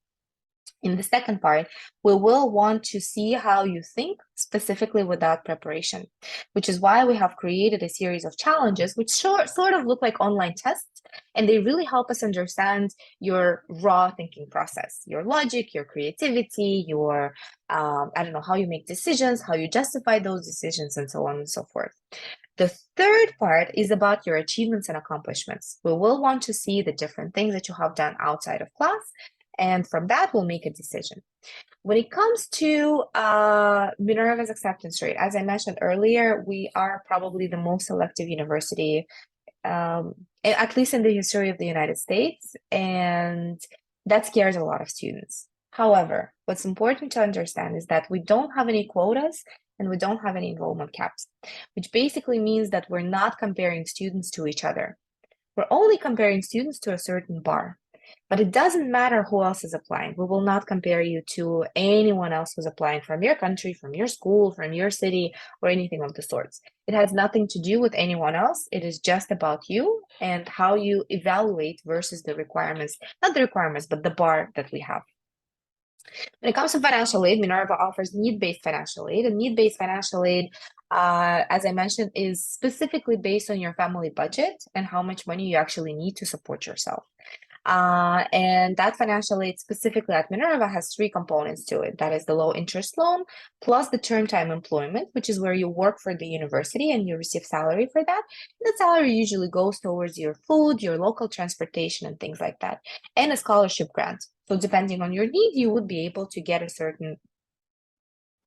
In the second part, we will want to see how you think specifically without preparation, which is why we have created a series of challenges which sort of look like online tests, and they really help us understand your raw thinking process, your logic, your creativity, your, how you make decisions, how you justify those decisions, and so on and so forth. The third part is about your achievements and accomplishments. We will want to see the different things that you have done outside of class, And from that, we'll make a decision. When it comes to Minerva's acceptance rate, as I mentioned earlier, we are probably the most selective university, at least in the history of the United States, and that scares a lot of students. However, what's important to understand is that we don't have any quotas and we don't have any enrollment caps, which basically means that we're not comparing students to each other. We're only comparing students to a certain bar. But it doesn't matter who else is applying. We will not compare you to anyone else who's applying from your country, from your school, from your city, or anything of the sorts. It has nothing to do with anyone else. It is just about you and how you evaluate versus the requirements, not the requirements, but the bar that we have. When it comes to financial aid, Minerva offers need-based financial aid. And need-based financial aid, as I mentioned, is specifically based on your family budget and how much money you actually need to support yourself. And that financial aid specifically at Minerva has three components to it. That is the low interest loan, plus the term time employment, which is where you work for the university and you receive salary for that. And the salary usually goes towards your food, your local transportation, and things like that, and a scholarship grant. So depending on your need, you would be able to get a certain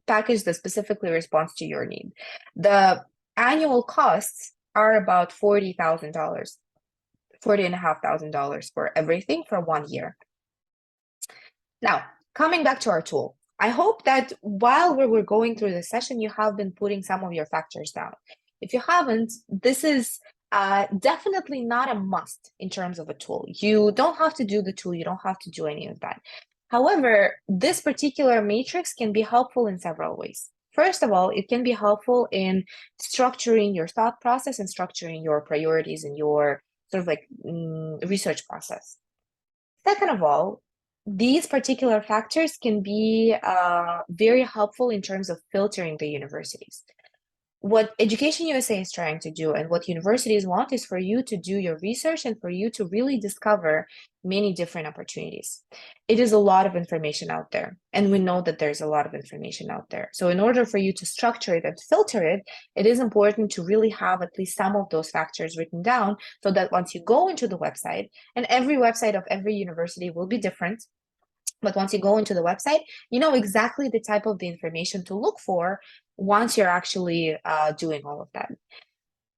package that specifically responds to your need. The annual costs are about $40,000. $40,500 for everything for 1 year. Now, coming back to our tool, I hope that while we were going through the session, you have been putting some of your factors down. If you haven't, this is definitely not a must in terms of a tool. You don't have to do the tool. You don't have to do any of that. However, this particular matrix can be helpful in several ways. First of all, it can be helpful in structuring your thought process and structuring your priorities and your sort of like research process. Second of all, these particular factors can be very helpful in terms of filtering the universities. What EducationUSA is trying to do and what universities want is for you to do your research and for you to really discover many different opportunities. It is a lot of information out there, and we know that there's a lot of information out there. So in order for you to structure it and filter it, it is important to really have at least some of those factors written down so that once you go into the website, and every website of every university will be different, but once you go into the website, you know exactly the type of the information to look for once you're actually doing all of that.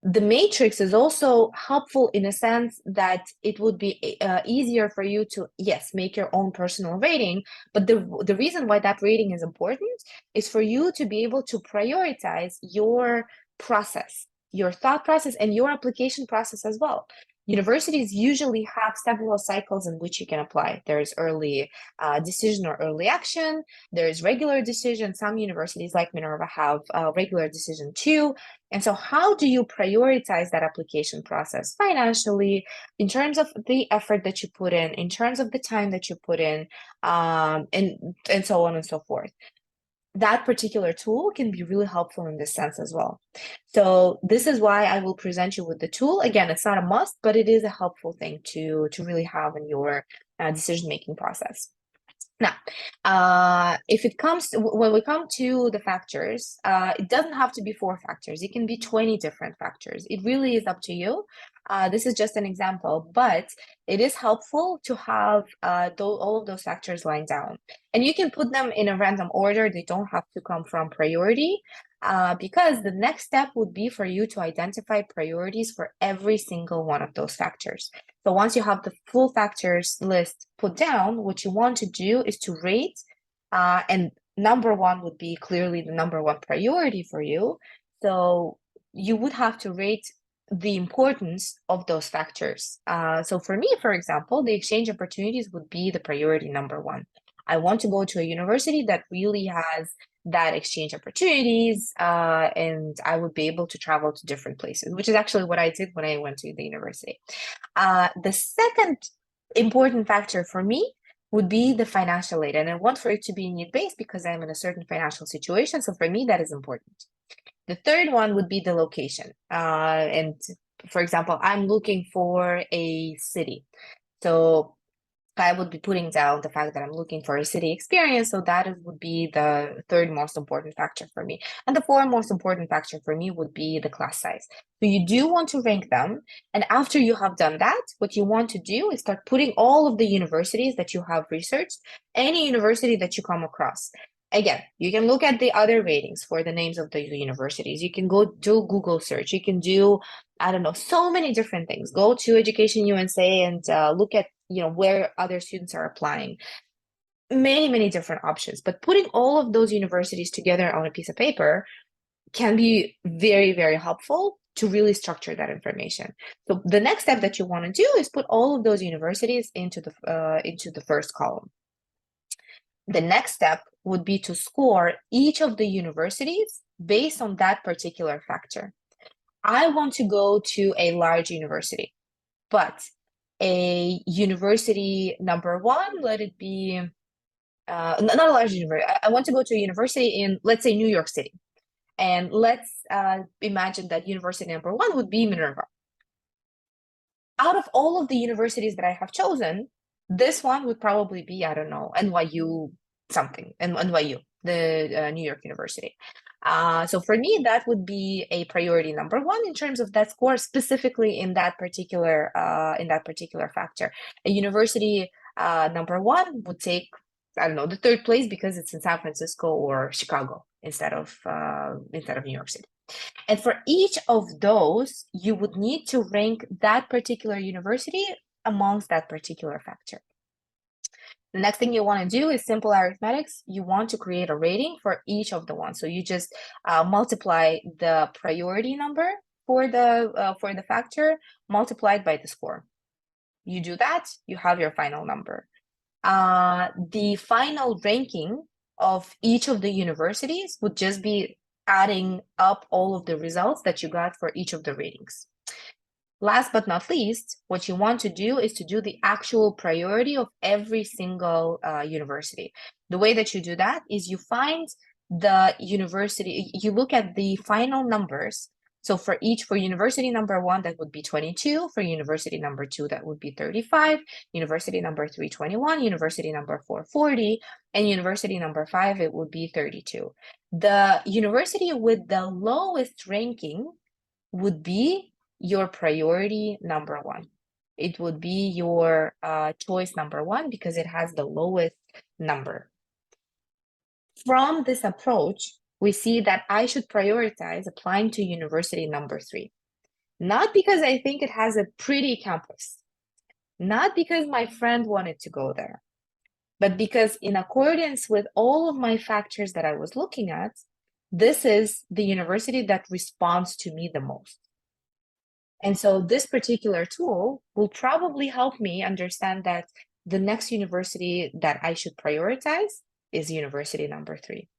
The matrix is also helpful in a sense that it would be easier for you to, yes, make your own personal rating, but the reason why that rating is important is for you to be able to prioritize your process, your thought process, and your application process as well. Universities usually have several cycles in which you can apply. There's early decision or early action. There's regular decision. Some universities like Minerva have regular decision too. And so how do you prioritize that application process financially, in terms of the effort that you put in terms of the time that you put in, and so on and so forth? That particular tool can be really helpful in this sense as well. So this is why I will present you with the tool. Again, it's not a must, but it is a helpful thing to really have in your decision-making process. Now, if it comes to, when we come to the factors, it doesn't have to be 4 factors. It can be 20 different factors. It really is up to you. This is just an example, but it is helpful to have all of those factors lined down. And you can put them in a random order. They don't have to come from priority, because the next step would be for you to identify priorities for every single one of those factors. So once you have the full factors list put down, what you want to do is to rate, and number 1 would be clearly the number 1 priority for you. So you would have to rate the importance of those factors. So for me, for example, the exchange opportunities would be the priority number 1. I want to go to a university that really has that exchange opportunities, and I would be able to travel to different places, which is actually what I did when I went to the university. The second important factor for me would be the financial aid, and I want for it to be need-based because I'm in a certain financial situation. So for me, that is important. The third one would be the location. And for example, I'm looking for a city. So I would be putting down the fact that I'm looking for a city experience. So that would be the third most important factor for me. And the fourth most important factor for me would be the class size. So you do want to rank them. And after you have done that, what you want to do is start putting all of the universities that you have researched, any university that you come across. Again, you can look at the other ratings for the names of the universities. You can go do Google search. You can do, I don't know, so many different things. Go to EducationUSA and look at, where other students are applying. Many different options. But putting all of those universities together on a piece of paper can be very helpful to really structure that information. So the next step that you want to do is put all of those universities into the first column. The next step would be to score each of the universities based on that particular factor. I want to go to a large university, but a university number one, let it be, not a large university. I want to go to a university in, let's say, New York City. And let's imagine that university number one would be Minerva. Out of all of the universities that I have chosen, this one would probably be, I don't know, NYU something, and NYU, the New York University. So for me, that would be a priority number one in terms of that score, specifically in that particular factor. A university number one would take, I don't know, the third place because it's in San Francisco or Chicago instead of New York City. And for each of those, you would need to rank that particular university amongst that particular factor. The next thing you want to do is simple arithmetics. You want to create a rating for each of the ones. So you just multiply the priority number for the factor multiplied by the score. You do that, you have your final number. The final ranking of each of the universities would just be adding up all of the results that you got for each of the ratings. Last but not least, what you want to do is to do the actual priority of every single university. The way that you do that is you find the university, you look at the final numbers. So for university number one, that would be 22. For university number two, that would be 35. University number three, 21. University number four, 40. And university number five, it would be 32. The university with the lowest ranking would be your priority number one. It would be your choice number one because it has the lowest number. From this approach, we see that I should prioritize applying to university number three. Not because I think it has a pretty campus, not because my friend wanted to go there, but because in accordance with all of my factors that I was looking at, this is the university that responds to me the most. And so this particular tool will probably help me understand that the next university that I should prioritize is university number three.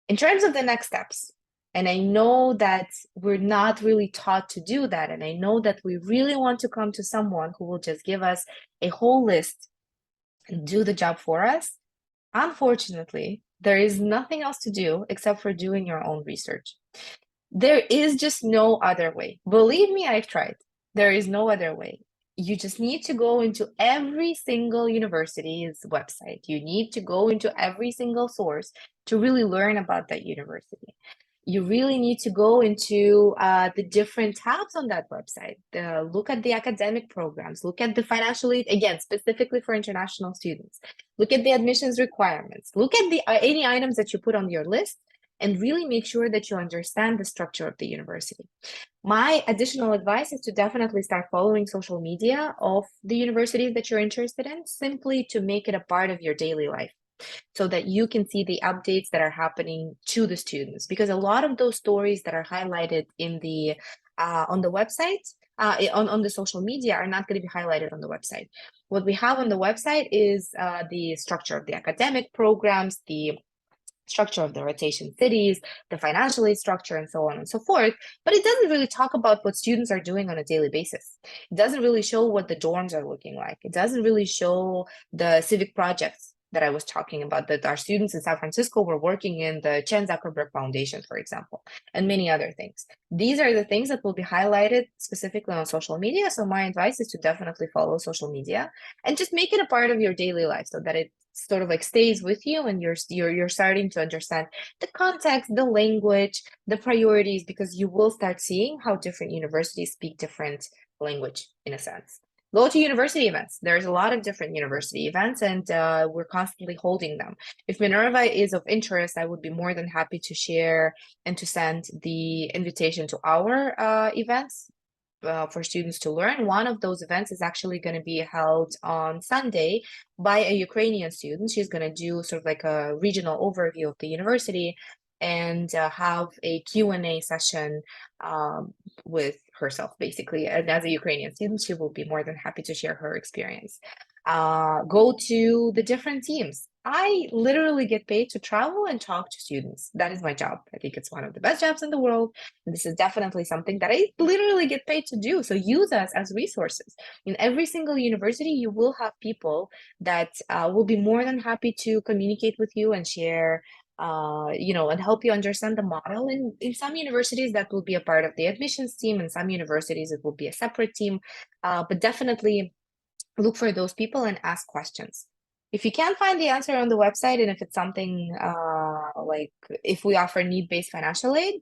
In terms of the next steps, and I know that we're not really taught to do that, and I know that we really want to come to someone who will just give us a whole list and do the job for us. Unfortunately, there is nothing else to do except for doing your own research. There is just no other way. Believe me, I've tried. There is no other way. You just need to go into every single university's website. You need to go into every single source to really learn about that university. You really need to go into the different tabs on that website. Look at the academic programs. Look at the financial aid, again, specifically for international students. Look at the admissions requirements. Look at any items that you put on your list, and really make sure that you understand the structure of the university. My additional advice is to definitely start following social media of the universities that you're interested in, simply to make it a part of your daily life, so that you can see the updates that are happening to the students. Because a lot of those stories that are highlighted in the on the website, on the social media, are not going to be highlighted on the website. What we have on the website is the structure of the academic programs, the structure of the rotation cities, the financial aid structure, and so on and so forth. But it doesn't really talk about what students are doing on a daily basis. It doesn't really show what the dorms are looking like. It doesn't really show the civic projects that I was talking about, that our students in San Francisco were working in the Chan Zuckerberg Foundation, for example, and many other things. These are the things that will be highlighted specifically on social media. So my advice is to definitely follow social media and just make it a part of your daily life so that it sort of like stays with you, and you're starting to understand the context, the language, the priorities, because you will start seeing how different universities speak different language in a sense. Go to university events. There's a lot of different university events, and we're constantly holding them. If Minerva is of interest, I would be more than happy to share and to send the invitation to our events for students to learn. One of those events is actually going to be held on Sunday by a Ukrainian student. She's going to do sort of like a regional overview of the university and have a Q&A session with herself, basically. And as a Ukrainian student, she will be more than happy to share her experience. Go to the different teams. I literally get paid to travel and talk to students. That is my job. I think it's one of the best jobs in the world. And this is definitely something that I literally get paid to do. So use us as resources. In every single university, you will have people that will be more than happy to communicate with you and share and help you understand the model. And in some universities, that will be a part of the admissions team. In some universities, it will be a separate team. But definitely look for those people and ask questions. If you can't find the answer on the website, and if it's something like if we offer need-based financial aid,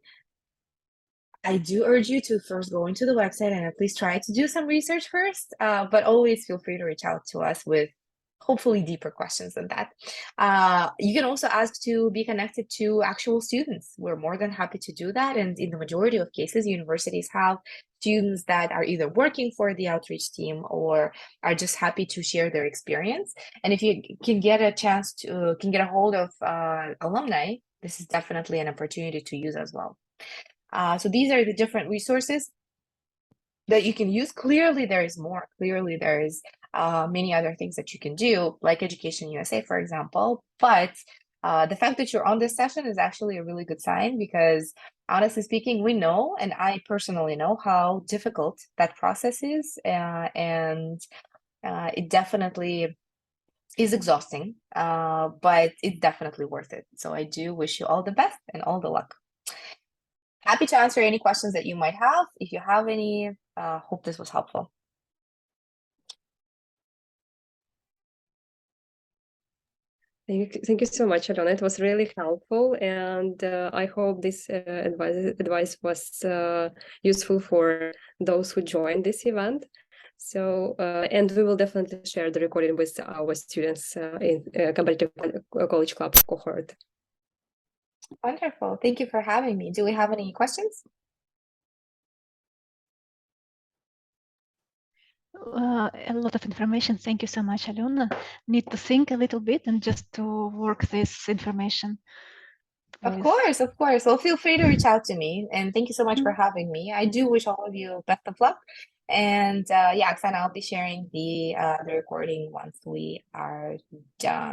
I do urge you to first go into the website and at least try to do some research first, but always feel free to reach out to us with hopefully deeper questions than that. You can also ask to be connected to actual students. We're more than happy to do that. And in the majority of cases, universities have students that are either working for the outreach team or are just happy to share their experience. And if you can get a chance to, can get a hold of alumni, this is definitely an opportunity to use as well. So these are the different resources that you can use. Clearly, there is more. Clearly, there is many other things that you can do, like EducationUSA, for example. But the fact that you're on this session is actually a really good sign, because honestly speaking, we know, and I personally know, how difficult that process is, and it definitely is exhausting, but it's definitely worth it. So I do wish you all the best and all the luck. Happy to answer any questions that you might have. If you have any, hope this was helpful. Thank you so much, Alona. It was really helpful, and I hope this advice was useful for those who joined this event. So, and we will definitely share the recording with our students in Competitive College Club cohort. Wonderful. Thank you for having me. Do we have any questions? A lot of information. Thank you so much, Alona. Need to think a little bit and just to work this information. Of course, of course. Well, feel free to reach out to me, and thank you so much for having me. I do wish all of you best of luck. And yeah, Oksana, I'll be sharing the recording once we are done.